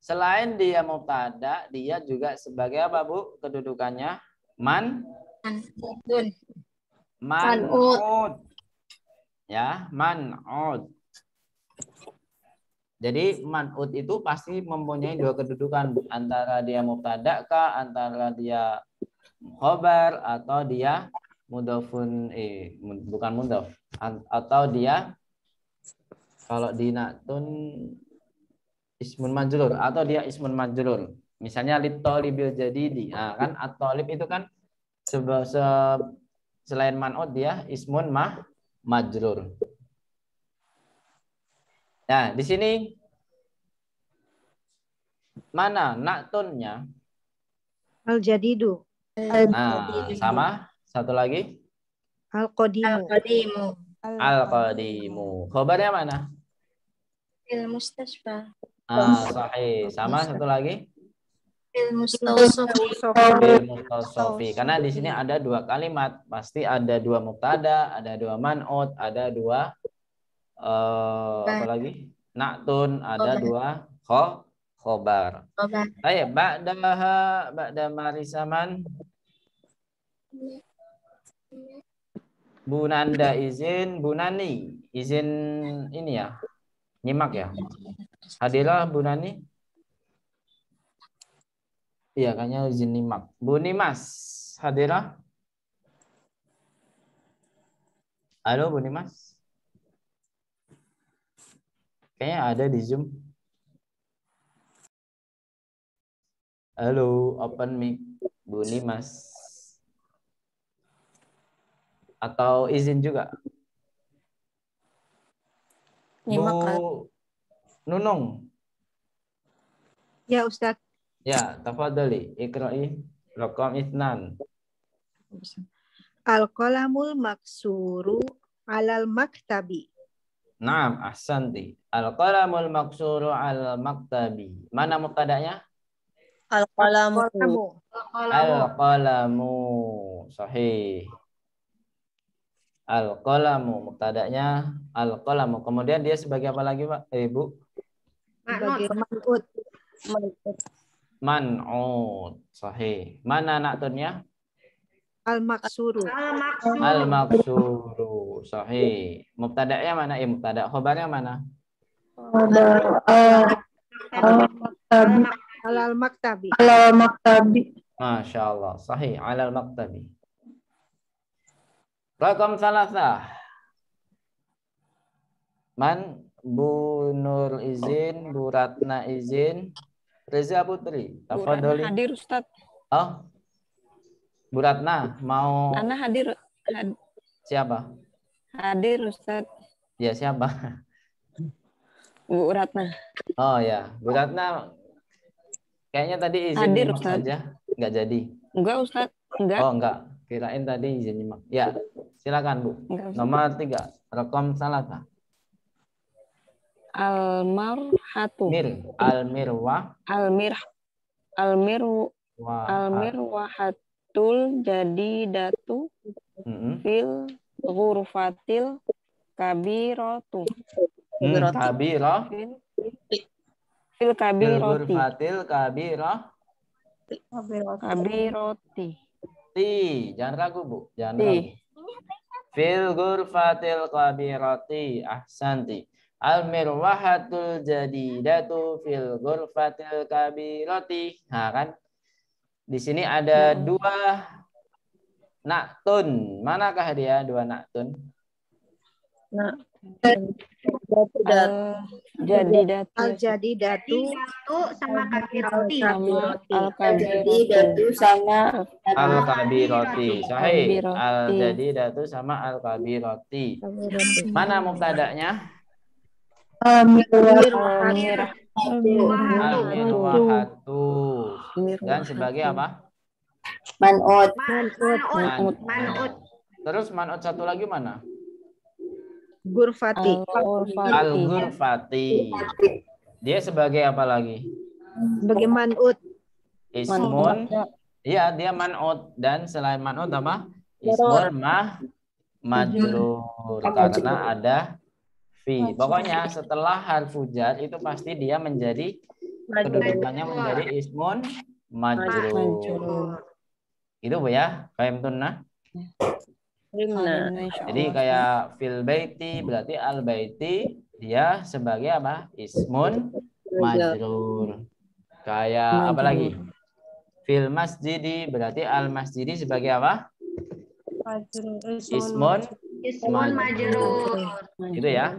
Selain dia mubtada, dia juga sebagai apa, Bu? Kedudukannya man'ud. Ya, man'ud. Jadi man'ud itu pasti mempunyai dua kedudukan, antara dia mubtada kah, antara dia khobar, atau dia mudhofun bukan mudhof, atau dia kalau di na'tun ismun majrur, atau dia ismun majrur. Misalnya litolibil jadidi. Nah, kan at-tolib itu kan selain man'ud dia ismun majrur. Nah, di sini mana na'tunnya? Al-jadidu. Nah, sama. Satu lagi. Al-qadimu. Al-qadimu. Khobarnya mana? Fil mustasfa. Sahih. Sama satu lagi. Fil mustawsafi. Bil mustasofi. Karena di sini ada dua kalimat. Pasti ada dua mubtada, ada dua man'ud, ada dua apa lagi? Na'tun, ada dua khobar. Baik, ba'da marisaman. Bu Nanda izin, Bu Nani izin ini ya, nyimak ya. Hadirah Bu Nani? Iya, kayaknya izin nyimak. Bu Nimas, hadirah? Halo Bu Nimas? Kayaknya ada di Zoom. Halo, open mic Bu Nimas. Atau izin juga? Bu Nunung. Ya Ustaz. Ya, tafadhali. Iqra'i raqam itsnan. Al-qalamul maksuru alal maktabi. Naam, ahsanti. Al-qalamul maksuru al maktabi. Mana mubtada'nya? Al-qalamu. Al-qalamu. Sahih. Al-qalamu mubtada'nya al-qalamu. Kemudian dia sebagai apa lagi, Pak? Ibu? Sebagai man'ud. Man'ud. Sahih. Mana na'tunnya? Al-maksuru. Al-maksuru. Sahih. Mubtada'nya mana? Mubtada'. Khobarnya mana? Alal maktabi. Masya Allah. Sahih. Alal maktabi. Rakam salasah. Man, Bu Nur izin, Bu Ratna izin, Reza Putri. Tafadholi. Hadir Ustaz. Oh, Bu Ratna mau. Ana hadir. Siapa? Hadir Ustaz. Ya, siapa? Bu Ratna. Oh ya, Bu Ratna. Kayaknya tadi izin Hadir, nyimak Ustaz. saja, nggak jadi. Enggak Ustaz. Enggak. Oh enggak, kirain tadi izin nyimak. Ya, silakan Bu. Enggak, Ustaz. Nomor 3, rakam salasah. Almarhatu. Almirwah. Almirwahatul jadidatu fil ghurfatil kabiratu. Kabirah. Fil Fil kabirati. ghurfatil kabirah. Kabirati. Jangan ragu Bu, jangan ragu. Fil ghurfatil kabirati. Ahsanti. Almirwahatul jadidatu fil ghurfatil kabirati. Nah kan, di sini ada dua na'tun. Manakah dia dua na'tun? Jadidatu. Al-jadidatu sama kabiroti. Jadidatu sama Al-kabiroti. Sahih. Al-jadidatu sama al-kabiroti. Mana mubtada'nya? Al-mirwahatu. Dan sebagai apa? man'ud. Terus man'ud satu lagi mana? Gurfati. Al-ghurfati. Dia sebagai apa lagi? Sebagai man'ud. Ismun. Iya, dia man'ud. Dan selain man'ud apa? Ismun majrur karena ada fi. Pokoknya setelah harfu jar itu pasti dia menjadi kedudukannya menjadi ismun majrur. Itu Bu ya, kayak tunnah. Jadi kayak fil baiti berarti al baiti dia sebagai apa? Ismun majrur. Kayak apa lagi? Fil masjidi berarti al masjidi sebagai apa? Ismun majrur. Itu ya.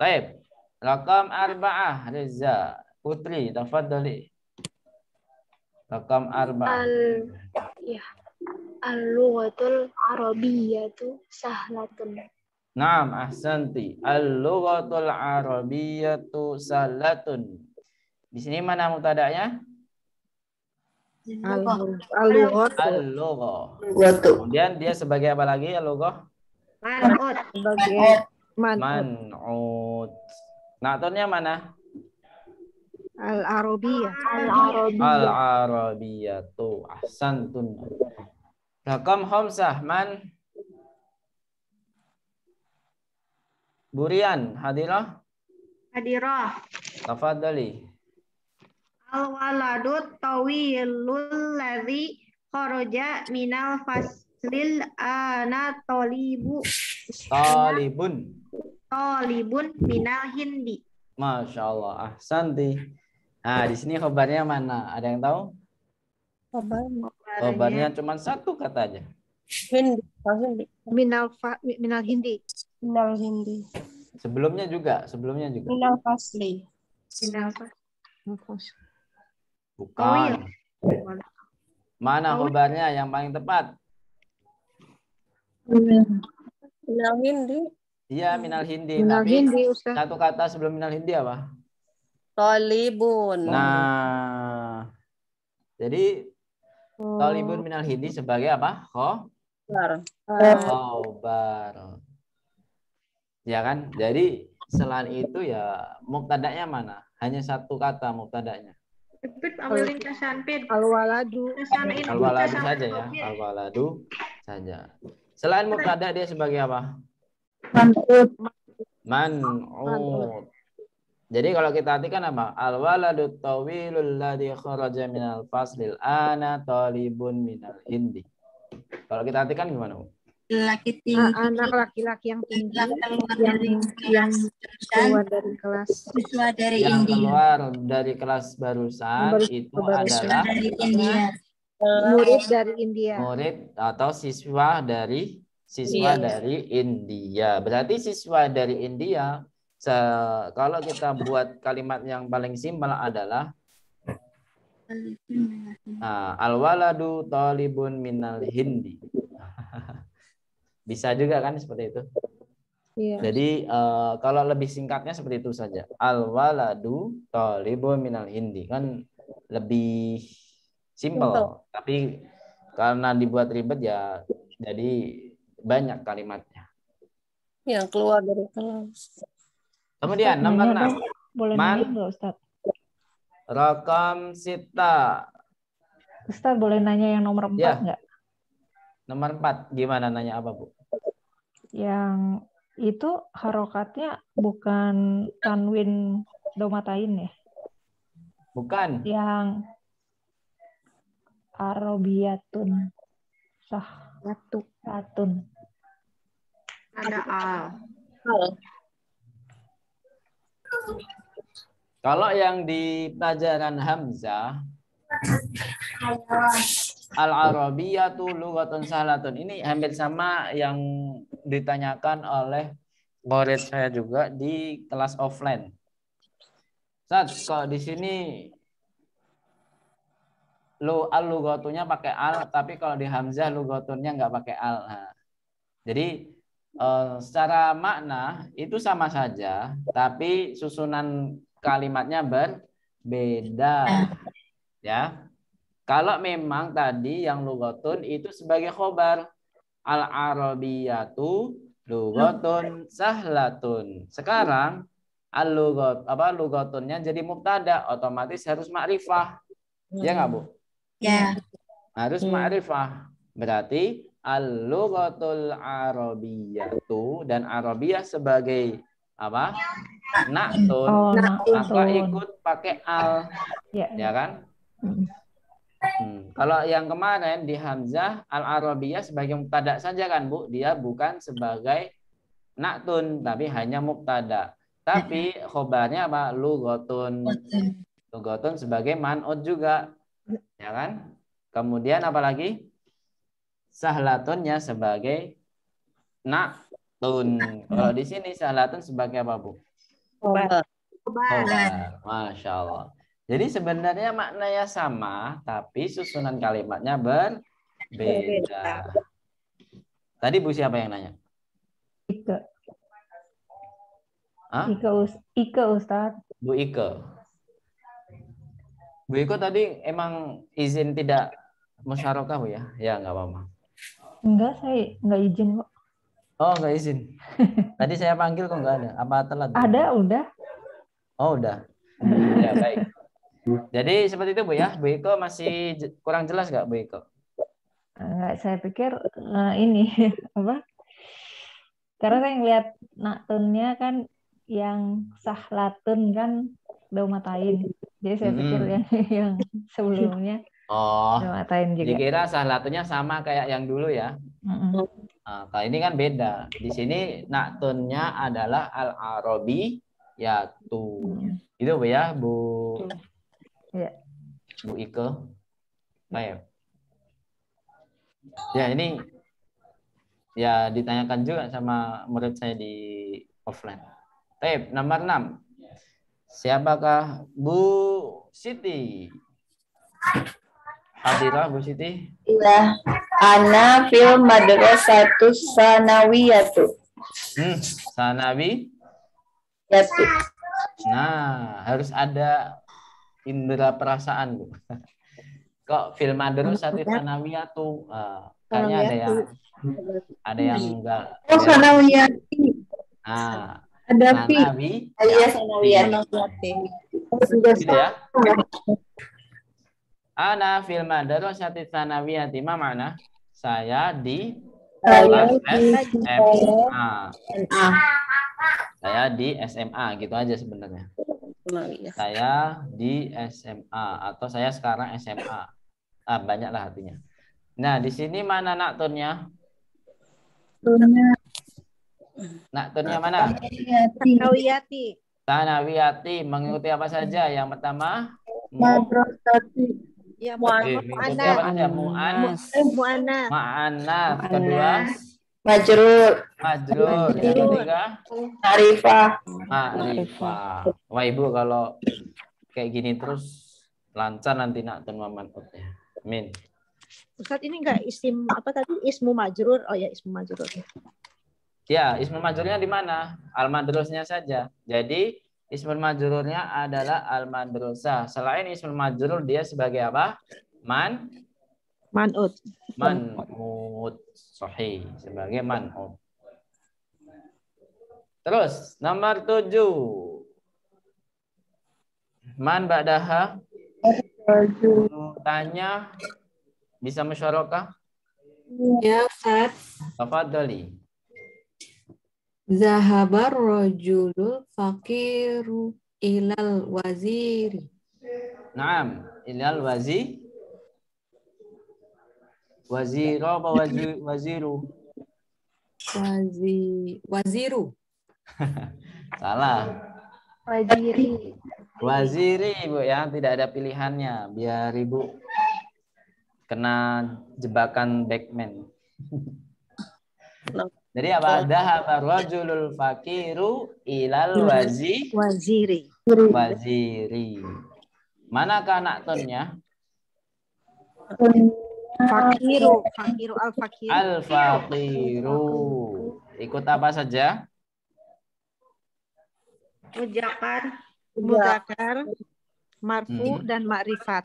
Baik. Rakam arba'ah Reza Putri tafadhali. Rakam arba'ah. Al-lughatul arabiyyatu sahlatun. Naam, ahsanti. Al-lughatul arabiyyatu sahlatun. Di sini mana mubtada'nya? Al-lughat. Al-lughah. Kemudian dia sebagai apa lagi al-lughah? Man'ut. Sebagai man'ut. Man'ut. Na'tunnya mana? Al-Arabiyyah. Al-arabiyyatu. Ahsantun. Rakam khamsah man? Burian, hadirah? Hadirah. Tafadhali. Al-waladu tawilul ladzi kharaja minal faslil ana talibun minal hindi. Masya Allah, ahsanti. Nah, di sini khabarnya mana? Ada yang tahu? Khabarnya cuma satu kata aja. Hindi. Minal hindi. Sebelumnya juga. Minal fasli. Bukan. Mana khabarnya yang paling tepat? Minal hindi. Iya, minal hindi. Minal hindi, Ustaz. Satu kata sebelum minal hindi apa? Talibun. Nah, jadi talibun minal hindi sebagai apa? Khobar. Ya kan? Jadi selain itu ya mubtada'nya mana? Hanya satu kata mubtada'nya. Ambilin kesan pid. Al-waladu. Al-waladu saja ya. Al-waladu saja. Selain mubtada dia sebagai apa? Man'ut. Jadi kalau kita artikan apa? Al-waladu tawilul ladzi kharaja minal faslil ana talibun minal hindi. Kalau kita artikan gimana, Bu? Laki tinggi. Anak laki-laki yang tinggi yang keluar dari kelas. Siswa dari yang India. keluar dari kelas barusan itu adalah Dari India. Murid dari India. murid atau siswa dari India. Berarti siswa dari India, kalau kita buat kalimat yang paling simpel adalah al-waladu talibun minal hindi. Bisa juga kan seperti itu. Iya. Jadi kalau lebih singkatnya seperti itu saja. Al-waladu talibun minal hindi kan lebih simpel. Tapi karena dibuat ribet ya jadi banyak kalimatnya. Yang keluar dari kelas. Kemudian nomor 6. Boleh nanya nggak, Ustaz? Rakam sita. Ustaz boleh nanya yang nomor 4 nggak? Nomor 4 gimana, nanya apa, Bu? Yang itu harokatnya bukan tanwin domatain ya? Bukan. Yang arabiyatun sahlatun. Ada al. Kalau yang di pelajaran Hamzah al-arabiyatu lughatun sahlatun, ini hampir sama yang ditanyakan oleh murid saya juga di kelas offline. Ustaz, kalau di sini al-lughatunya pakai al, tapi kalau di Hamzah lughatunnya nggak pakai al. Nah, jadi secara makna itu sama saja, tapi susunan kalimatnya berbeda. Ya. Kalau memang tadi yang lughatun itu sebagai khobar, al-arabiyatu lughatun sahlatun. Sekarang lughatunnya jadi mubtada, otomatis harus ma'rifah. Ya nggak, Bu? Ya. Harus ma'rifah. Berarti al-lughatul arabiyyatu, dan Arabiyah sebagai apa? Na'tun. Oh, Maka na'tun. ikut pakai al, Ya. ya kan? Kalau yang kemarin di Hamzah, al-Arabiyah sebagai mubtada saja kan, Bu? Dia bukan sebagai na'tun, tapi hanya mubtada. Tapi khobarnya apa? Lughatun. Lughatun sebagai man'ut juga, ya kan? Kemudian apa lagi? Sahlatunnya sebagai na'tun. Kalau di sini sahlatun sebagai apa, Bu? Khobar. Khobar. Masya Allah. Jadi sebenarnya maknanya sama, tapi susunan kalimatnya berbeda. Tadi Bu siapa yang nanya? Ike. Hah? Ike Ustaz. Bu Ike. Bu Ike tadi emang izin tidak musyarakah, Bu ya? Ya, nggak apa-apa. Enggak, saya nggak izin kok. Oh, nggak izin. Tadi saya panggil kok nggak ada. Apa telat? Ada, udah. Oh, udah. Ya, baik. Jadi seperti itu, Bu ya. Bu Ike masih kurang jelas nggak, Bu Ike? Enggak, saya pikir ini apa? Karena saya ngeliat na'tunnya kan yang sahlatun kan daumatain. Jadi saya pikir yang sebelumnya daumatain juga. Dikira sahlatunya sama kayak yang dulu ya. Nah, kalau ini kan beda. Di sini na'tunnya adalah al-arabiyatu. Itu Bu ya, Bu. Ya. Bu Ike. Baik. Ya, ini ya ditanyakan juga sama murid saya di offline. Baik, nomor 6. Siapakah Bu Siti? Hadirah Bu Siti? Iya. Ana fil madrasatus sanawiyatu. Sanawi? Yatu. Nah, harus ada indera perasaan, Bu. Kok fil madrasatus sanawiyatu? Kayaknya ada yang enggak. Oh, sanawiyati. Nah, Ada fi. Sanawi. Iya, sanawiyati. Gitu ya. Ana fil madrasati tsanawiyati. Ma mana? Saya di kelas SMA. Saya di SMA, gitu aja sebenarnya. Saya di SMA atau saya sekarang SMA. Banyaklah artinya. Nah, di sini mana na'tunnya? Na'tunnya mana? Sanawiyati. Sanawiyati. Mengikuti apa saja? Yang pertama, Madrasati. Ya, mengikuti apa saja? mu'annas. Ma'annas. Kedua, Majrur. majrur. Yang ketiga, Ma'rifah. ma'rifah. Wah, Ibu kalau kayak gini terus lancar nanti na'tun wa man'utnya. Amin. Ustaz, ini enggak isim apa tadi? Ismu majrur. Oh ya, ismu majrur. Ya, ismul majrurnya di mana? Al-madrusnya saja. Jadi ismul majrurnya adalah al-madrusah. Selain ismul majrur dia sebagai apa? Man'ut. Man'ut. Sahih. Sebagai man'ut. Terus nomor 7. Man ba'daha? Tanya bisa musyarakah? Ya, Ustaz. Tafadhali. Zahabar rajulul faqiru ilal waziri. Naam, ilal waziro apa waziru? Waziru. Salah. Waziri. Waziri, Ibu ya, tidak ada pilihannya biar Ibu kena jebakan Backman. Jadi apa? Dhahaba rajulul faqiru ilal waziri. Manakah na'tunnya? Fakiru al-fakiru. Al-faqiru. Ikut apa saja? Mudzakkar, marfu dan ma'rifat.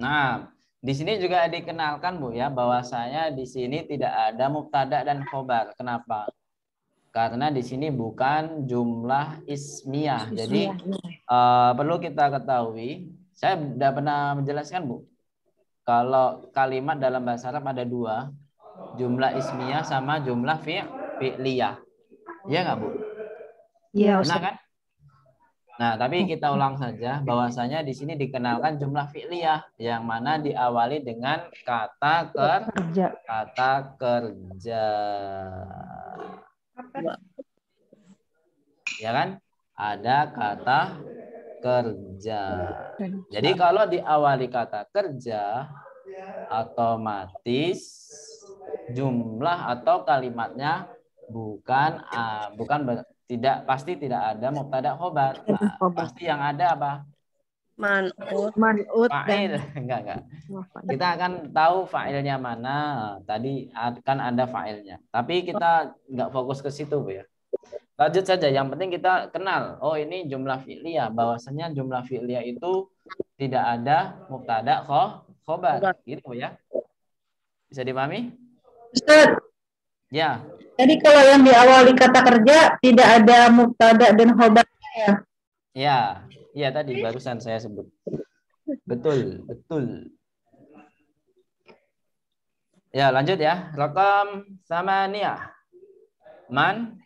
Nah, di sini juga dikenalkan Bu ya bahwasanya di sini tidak ada mubtada dan khobar. Kenapa? Karena di sini bukan jumlah ismiyah. Jadi perlu kita ketahui. Saya sudah pernah menjelaskan Bu. kalau kalimat dalam bahasa Arab ada dua, jumlah ismiyah sama jumlah fi'liyah. Iya nggak, Bu? Iya, Benar kan? Nah, tapi kita ulang saja bahwasanya di sini dikenalkan jumlah fi'liyah yang mana diawali dengan kata kerja. Kata kerja. Ya kan? Ada kata kerja. Jadi kalau diawali kata kerja, otomatis jumlah atau kalimatnya pasti tidak ada mubtada khobar. Nah, pasti yang ada apa? Man'ut Fa'il. Enggak. Kita akan tahu fa'ilnya mana. Tadi kan ada fa'ilnya. Tapi kita enggak fokus ke situ, Bu ya. Lanjut saja. Yang penting kita kenal. Oh, ini jumlah fi'liyah. Bahwasanya jumlah fi'liyah itu tidak ada mubtada khobar. Gitu, Bu ya. Bisa dipahami? Ustaz, Ya. jadi kalau yang diawali kata kerja tidak ada mubtada dan khobarnya ya? Ya. Iya tadi barusan saya sebut. Betul. Ya, lanjut ya. Rakam samaniyah. Man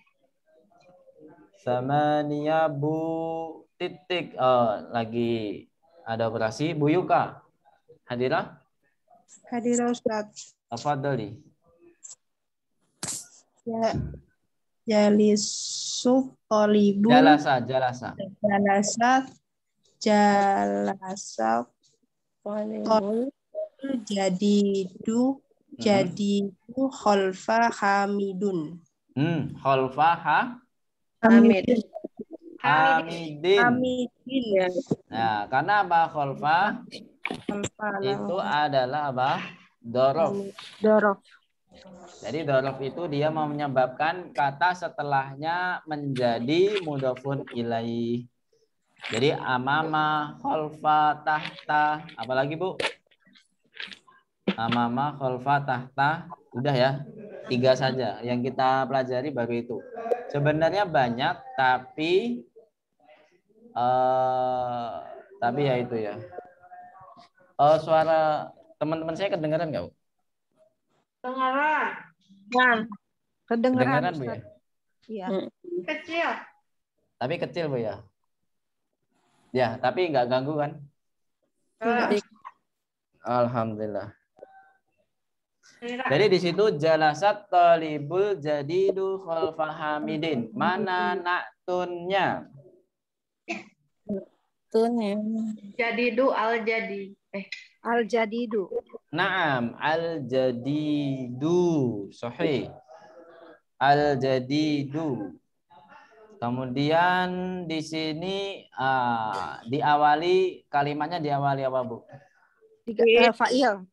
samaniyah bu titik. Oh, lagi ada operasi. Bu Yuka. Hadirah? Hadirah Ustaz. Tafadhali. Ya, jalisu tolibun. Jalasa. Jalasa tolibun jadidu kholfa hamidun. Kholfa Hamidin. Nah, karena apa kholfa? Itu adalah apa? Dorof. Jadi dorof itu dia mau menyebabkan kata setelahnya menjadi mudhofun ilaih. Jadi amama, kholfa, tahta, apalagi Bu? Amama, kholfa, tahta, udah ya, 3 saja yang kita pelajari baru itu. Sebenarnya banyak, tapi ya itu ya. Suara teman-teman saya kedengaran nggak, Bu? Kedengeran Bu ya? Iya. Kecil. Tapi kecil, Bu ya? Ya, tapi nggak ganggu kan? Alhamdulillah. Jadi di situ jalasat talibul jadidu khalfa hamidin. Mana naktunnya? Tunnya. Jadidu al-jadi. Al-jadidu. Naam, al-jadidu. Sahih. Al-jadidu. Kemudian di sini diawali kalimatnya diawali apa, Bu? Fa'il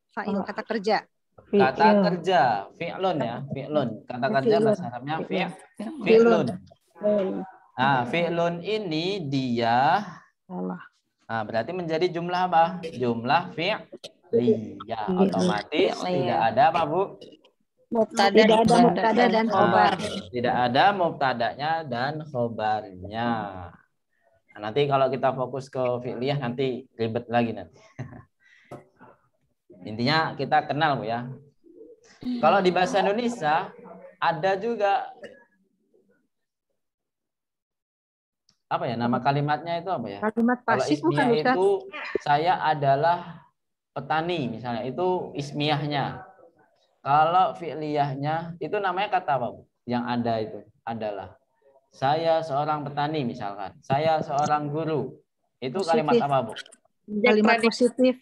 kata kerja. Kata kerja, fi'lun ya, fi'lun. Kata kerja bahasa Arabnya fi'lun. Nah, fi'lun ini dia berarti menjadi jumlah apa? Jumlah fi'liyah. Otomatis tidak ada apa, Bu? Tidak ada mubtada dan khobar. Tidak ada mubtadanya dan khobarnya. Nah, nanti kalau kita fokus ke fi'liyah nanti ribet lagi nanti. Intinya kita kenal, Bu ya. Kalau di bahasa Indonesia ada juga apa ya nama kalimatnya itu apa ya? Kalimat pasif bukan, Ustaz? Itu saya adalah petani misalnya, itu ismiyahnya. Kalau fi'liyahnya itu namanya kata apa, Bu? Yang ada itu adalah saya seorang petani misalkan, saya seorang guru. Itu positif. Kalimat apa, Bu? Kalimat positif.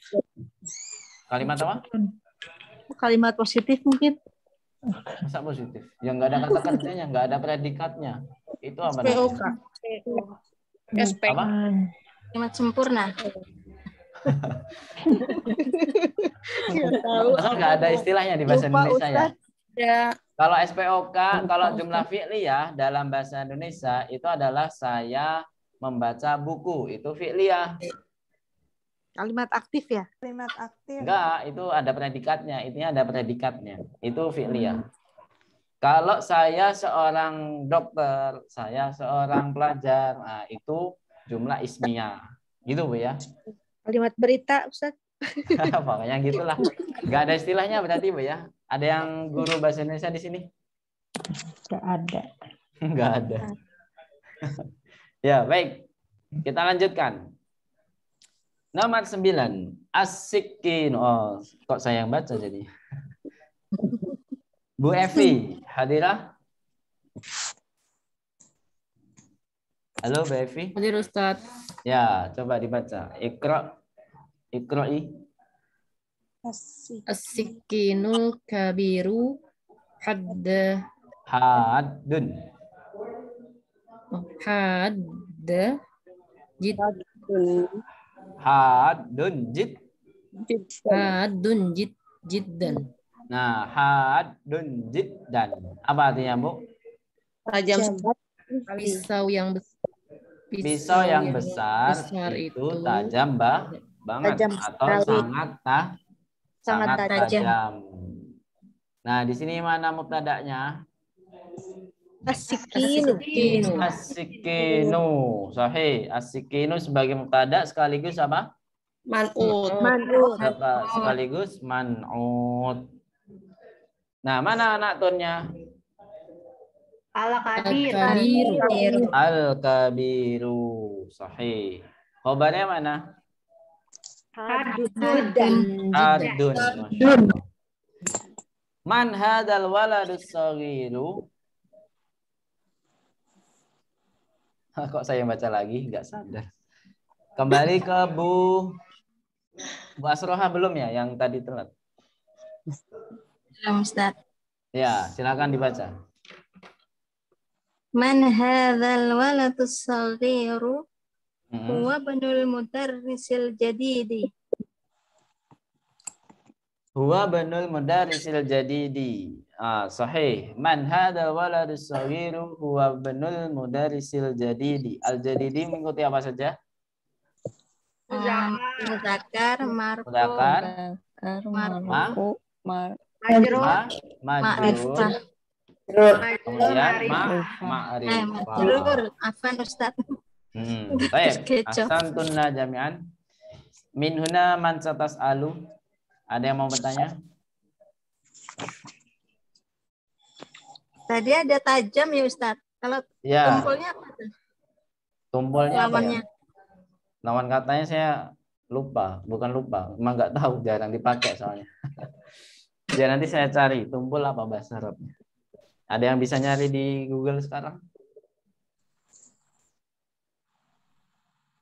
Kalimat apa? Kalimat positif mungkin. Masa positif? Yang nggak ada kata kerjanya, nggak ada predikatnya. Itu apa? SPOK. Apa? Kalimat sempurna. Masa nggak ada istilahnya di bahasa Indonesia ya? Ya. Kalau SPOK, kalau jumlah fi'liyah dalam bahasa Indonesia itu adalah saya membaca buku, itu fi'liyah. Kalimat aktif ya? Kalimat aktif. Enggak, itu ada predikatnya. Intinya ada predikatnya. Itu fi'liyah. Kalau saya seorang dokter, saya seorang pelajar, nah itu jumlah ismiyah. Gitu, Bu ya. Kalimat berita, Ustaz? Pokoknya gitulah. Nggak ada istilahnya berarti Bu ya. Ada yang guru bahasa Indonesia di sini? Nggak ada. Nggak ada. Ya, baik. Kita lanjutkan. Nomor 9. Asikin. Oh, kok saya yang baca jadi. Bu Evi, hadirah? Halo Bu Evi. Hadir Ustaz. Ya, coba dibaca. Iqra'i. As-sikinul kabiru hadda Haddun. hadda jid Haddun jid. haddun jiddan. Nah, haddun jiddan. Apa artinya, Bu? Tajam. Pisau yang besar. Pisau yang besar itu tajam banget Tajam atau sekali. sangat Sangat tajam. Nah, di sini mana mubtada'nya? As-sikinu. As-sikinu. Sahih. As-sikinu sebagai mubtada sekaligus apa? Man'ut. Man'ut. Sekaligus man'ut. Nah, mana anak tunnya? Al-Kabir. Al-kabiru. Sahih. Khobarnya mana? Hadun. Adun. Man hadal waladus saghiru? Kok saya baca lagi? Nggak sadar. Kembali ke Bu Asroha belum ya? Yang tadi telat. Belum, Ustaz. Ya, silakan dibaca. Man hadzal waladus saghiru huwa banul mudarrisil jadidi. Huwa banul mudarrisil jadidi. Sahih. Man hadzal waladus saghiru huwa banul mudarrisil jadidi. Al-jadidi mengikuti apa saja? Muzakkar, marfu, Muzakkar, Marfu, Majrur. majrur, kemudian ma'rifah. majrur. Afan, Ustaz. Baik. Kecoh. Ahsantunna jami'an. Min huna man satas'alu. Ada yang mau bertanya? Tadi ada tajam ya, Ustaz. Kalau Ya. tumpulnya apa tuh? Tumpulnya apa ya? Lawannya. Lawan katanya saya lupa, bukan lupa, emang nggak tahu, jarang dipakai soalnya. Ya nanti saya cari tumpul apa bahasa Arabnya. Ada yang bisa nyari di Google sekarang?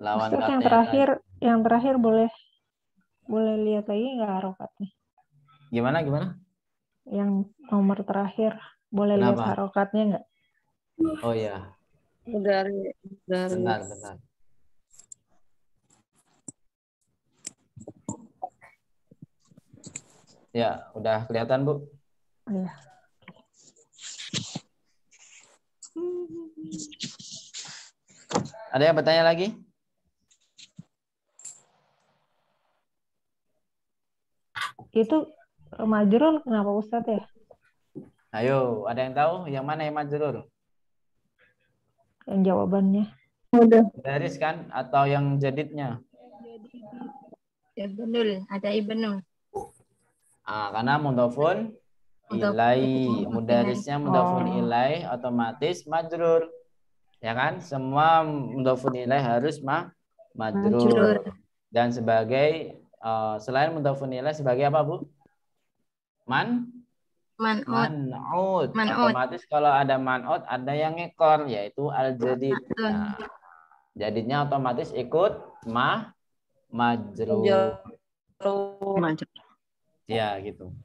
Lawan Ustaz, katanya. yang terakhir boleh lihat lagi nggak harokatnya? Gimana? Yang nomor terakhir boleh lihat Kenapa? harokatnya nggak? Oh ya, Dari benar. Ya, udah kelihatan, Bu? Iya. Ada yang bertanya lagi? Itu majrur kenapa Ustadz ya? Ayo, ada yang tahu yang mana yang majrur? Yang jawabannya. Daris kan atau yang jadidnya? Ibnul, ada ibnul. Karena mudhofun ilai, mudarisnya mudhofun ilai otomatis majrur. Ya kan? Semua mudhofun ilai harus majrur. Dan sebagai selain mudhofun ilai sebagai apa, Bu? Man'ut. Otomatis kalau ada man'ut ada yang ngekor yaitu al-jadid. Nah, jadidnya otomatis ikut majrur. Ya, gitu.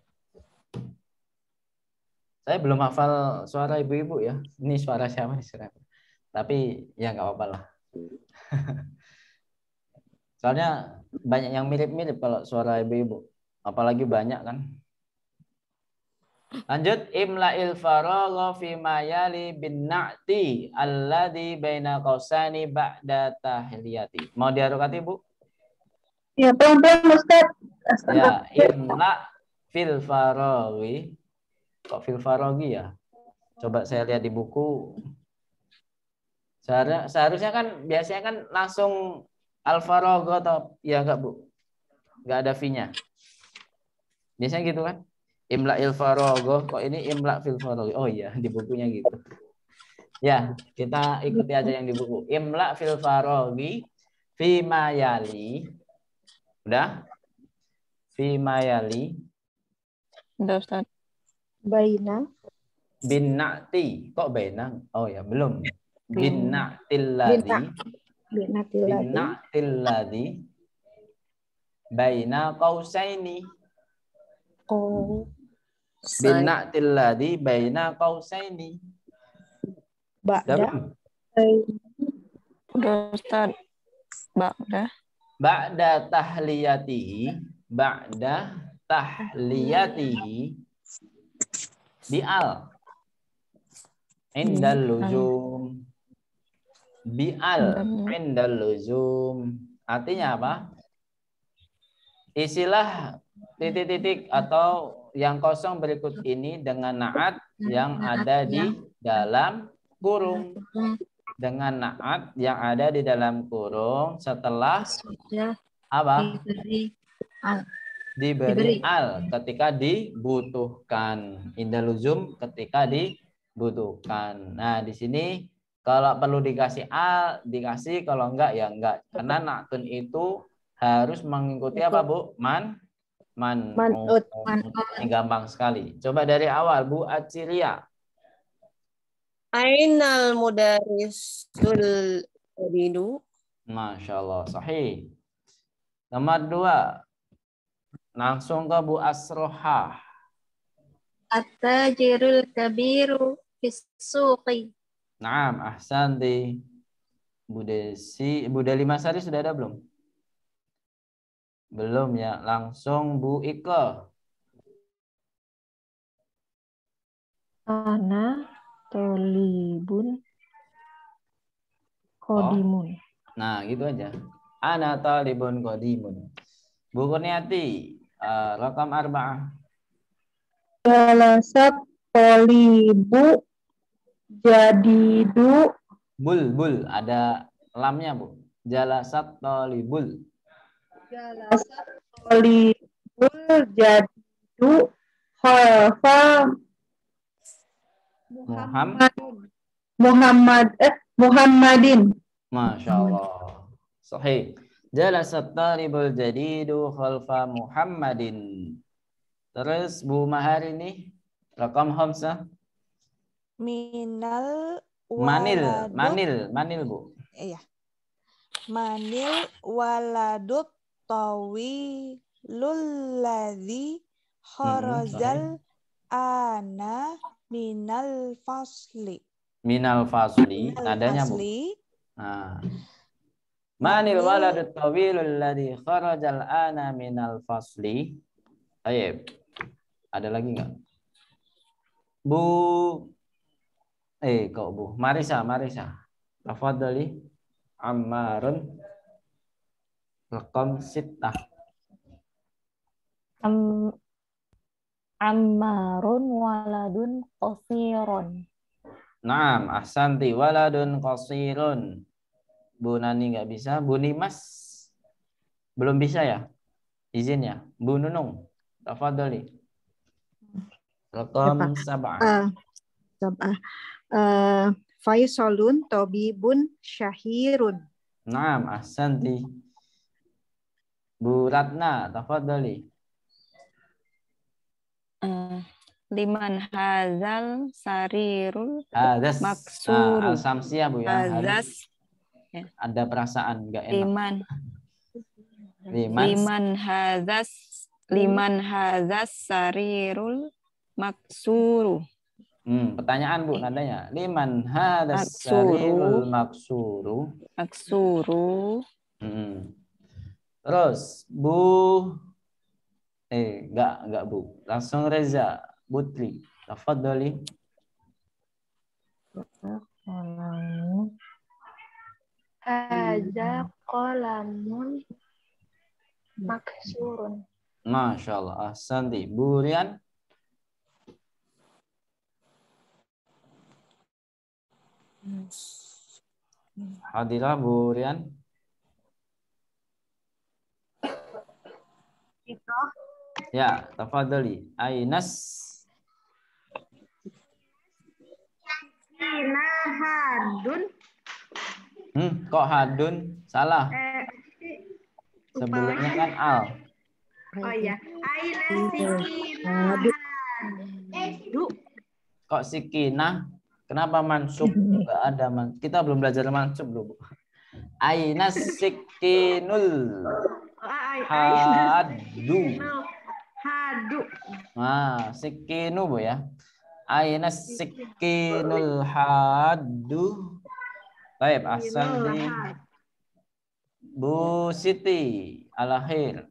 Saya belum hafal suara ibu-ibu ya. Ini suara siapa nih? Tapi ya nggak apa-apa lah. Soalnya banyak yang mirip-mirip kalau suara ibu-ibu. Apalagi banyak kan. Lanjut, imla'il faragha fi ma yali bin na'ti alladhi baina qausani ba'da tahliyati. Mau diharokati, Bu? Ya, pelan-pelan Ustaz. Ya, imla fil faraghi. Kok fil faraghi ya? Coba saya lihat di buku. Seharusnya kan biasanya kan langsung al faragha atau ya enggak, Bu? nggak ada fi-nya. Biasanya gitu kan? Imla'il faragh, kok ini imla' fil faragh. Oh iya, di bukunya gitu. Ya, kita ikuti aja yang di buku. Imla' fil faraghi fi ma yali. Udah? Fi ma yali. Udah, Ustaz. Baina. Bin na'ti. Kok baina? Oh ya, belum. Bin na'til Bina. ladzi. Bina Bin tiladi. na'til ladzi. Baina qausaini. Oh. Bin na'til ladzi baina qausaini. Udah Ba'da. belum? Udah, Ustaz. Udah. Ba'da tahliyatihi bi'al indal luzum. Bi'al indal luzum. Artinya apa? Isilah titik-titik atau yang kosong berikut ini dengan na'at yang ada di dalam kurung. Dengan na'at yang ada di dalam kurung setelah apa? Diberi al ketika dibutuhkan. Indaluzum ketika dibutuhkan. Nah, di sini kalau perlu dikasih al, dikasih, kalau enggak ya enggak. Karena na'tun itu harus mengikuti apa, Bu? Man'ut. Ini gampang sekali. Coba dari awal, Bu Acilia. Ainal mudarrisul jadidu. Masya Allah, sahih. Nomor 2. Langsung ke Bu Asroha. At-tajirul kabiru fis-suqi. Naam, ahsanti. Bu Desi, Bu Delimasari sudah ada belum? Belum ya. Langsung Bu Ike. Ana tolibun kodimun. Nah, gitu aja. Ana talibun qadimun. Bu Kurniati, rakam 4. Jalasat tolibu jadidu. Bul, ada lamnya, Bu. Jalasat talibul. Jalasat tolibul jadidu khalfa Muhammadin. Masya Allah. Sahih. Jalasat talibul jadidu khalfa Muhammadin. Terus Bu Mahar ini rakam khamsah. Manil Bu. Iya. Manil waladut tawilul ladzi kharajal ana minal fasli. Minal fasli, nadanya Bu. Nah. Manil waladut tawilul ladzi kharajal ana minal fasli. Ayo. Ada lagi enggak? Bu kok Bu? Marisa. Tafadhali. Ammarun rakam 6. Ammarun waladun qasirun. Naam, ahsanti, waladun qasirun. Bu Nani nggak bisa. Bu Nimas belum bisa ya? Izin ya. Bu Nunung, tafadhali. Rakam 7. Faisalun tobibun syahirun. Naam, ahsanti. Bu Ratna, tafadhali. Liman hazal sarirul Hazas maksuru. Al-Samsiyah Bu ya. Hazas. Ada perasaan enggak enak. Liman hazas sarirul maksuru. Pertanyaan Bu nadanya. Liman hadas sarirul maksuru. Terus Bu enggak Bu. Langsung Reza Putri. Tafadhali. Hadza qalamun maksurun. Masya Allah. Ahsanti. Bu Rian. Hadirah Bu Rian. Ya, tafadhali. Ainas. Hadun. Kok hadun? Salah. Sebelumnya kan al. Oh iya. Aina Kok sikinah? Kenapa mansub? Enggak ada kita belum belajar mansub loh, Bu. Ainas sikinul hadu. Hadu. Nah, sikinu, Bu ya. Ainas sikinul hadu. Baik, asal di Bu Siti Al-Akhir.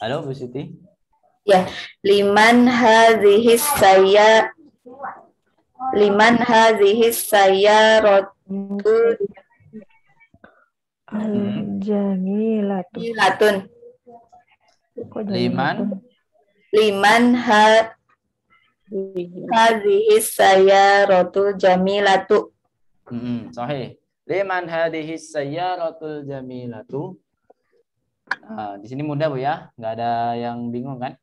Halo Bu Siti. Ya, liman hadhihi sayyaratu Jamilatun. liman hadhihi sayyaratu jamilatu. Sahih. Liman hadhihi sayyaratul jamilatu. Nah, di sini mudah Bu ya, nggak ada yang bingung kan?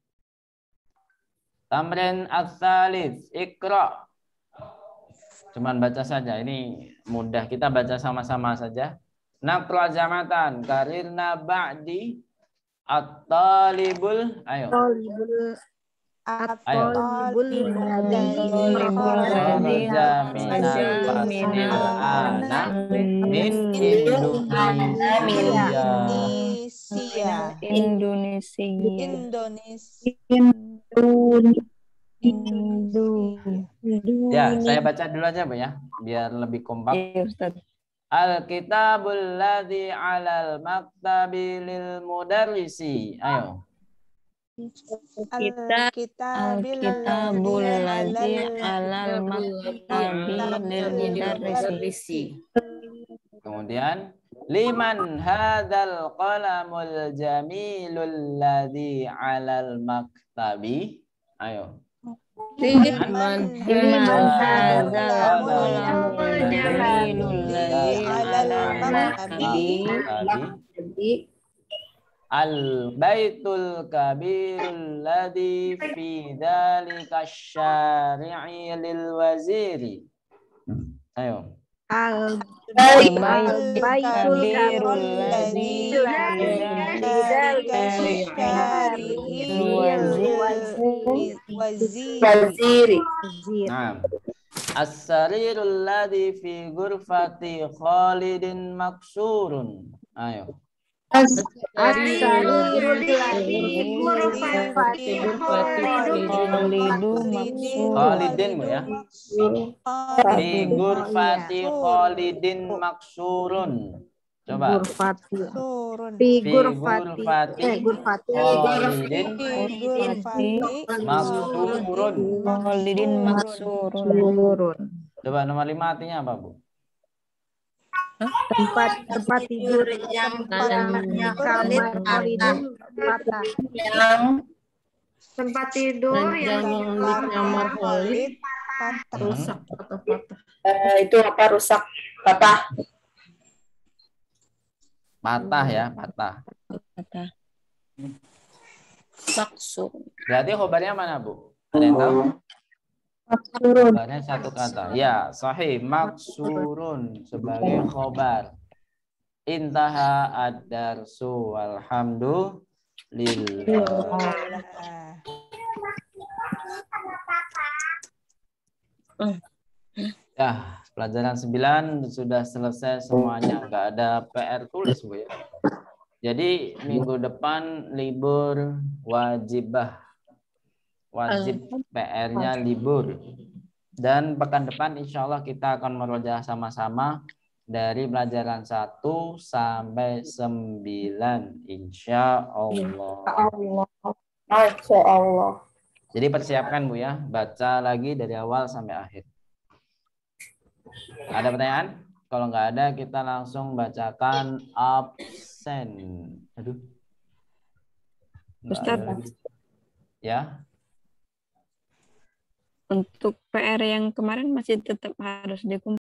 Tamrin ats-tsalits, Iqra. Cuman baca saja, ini mudah, kita baca sama-sama saja. Naqra jamatan, karirna ba'di at-talibul, ayo. Ayo. Ya, saya baca dulu aja Bu ya, biar lebih kompak. Al-kitabul ladzi 'alal maktabi lil mudarrisi. Ayo. Al-kitabul ladzi 'alal maktabi lil mudarrisi. Kemudian liman hadzal qalamul jamilul ladzi 'alal maktabi. Ayo. Liman hadzal qalamul jamilul ladzi 'alal maktabi. Al-baitul kabirul ladzi fi dzalika syari'i lil waziri. Ayo. Al-baitul kabirul ladzi waziri. Nah. As-sarirul ladzi fi ghurfati Khalidin maksurun. Ayo. As-sarirul ladzi fi ghurfati Khalidin Bu ya. Fi ghurfati Khalidin maksurun. Coba. Fi ghurfati Khalidin maksurun. Coba nomor 5 artinya apa Bu? tempat tidur yang kamar patah. Tempat tidur yang di kamar Khalid rusak atau patah. Itu apa rusak? Patah. Patah ya, patah. Maksur. Berarti khobarnya mana Bu? Ada yang tahu? Maksurun. Khobarnya satu kata. Ya, sahih. Maksurun sebagai khobar. Intaha ad-darsu walhamdulillah. Ya, pelajaran 9 sudah selesai semuanya. Nggak ada PR tulis Bu ya. Jadi minggu depan libur wajibah. Wajib PR-nya libur. Dan pekan depan insya Allah kita akan merojaah sama-sama dari pelajaran 1 sampai 9 insya Allah. Masya Allah. Jadi persiapkan Bu ya, baca lagi dari awal sampai akhir. Ada pertanyaan? Kalau nggak ada kita langsung bacakan absen. Aduh. Ustaz. Ya. Untuk PR yang kemarin masih tetap harus dikumpulkan.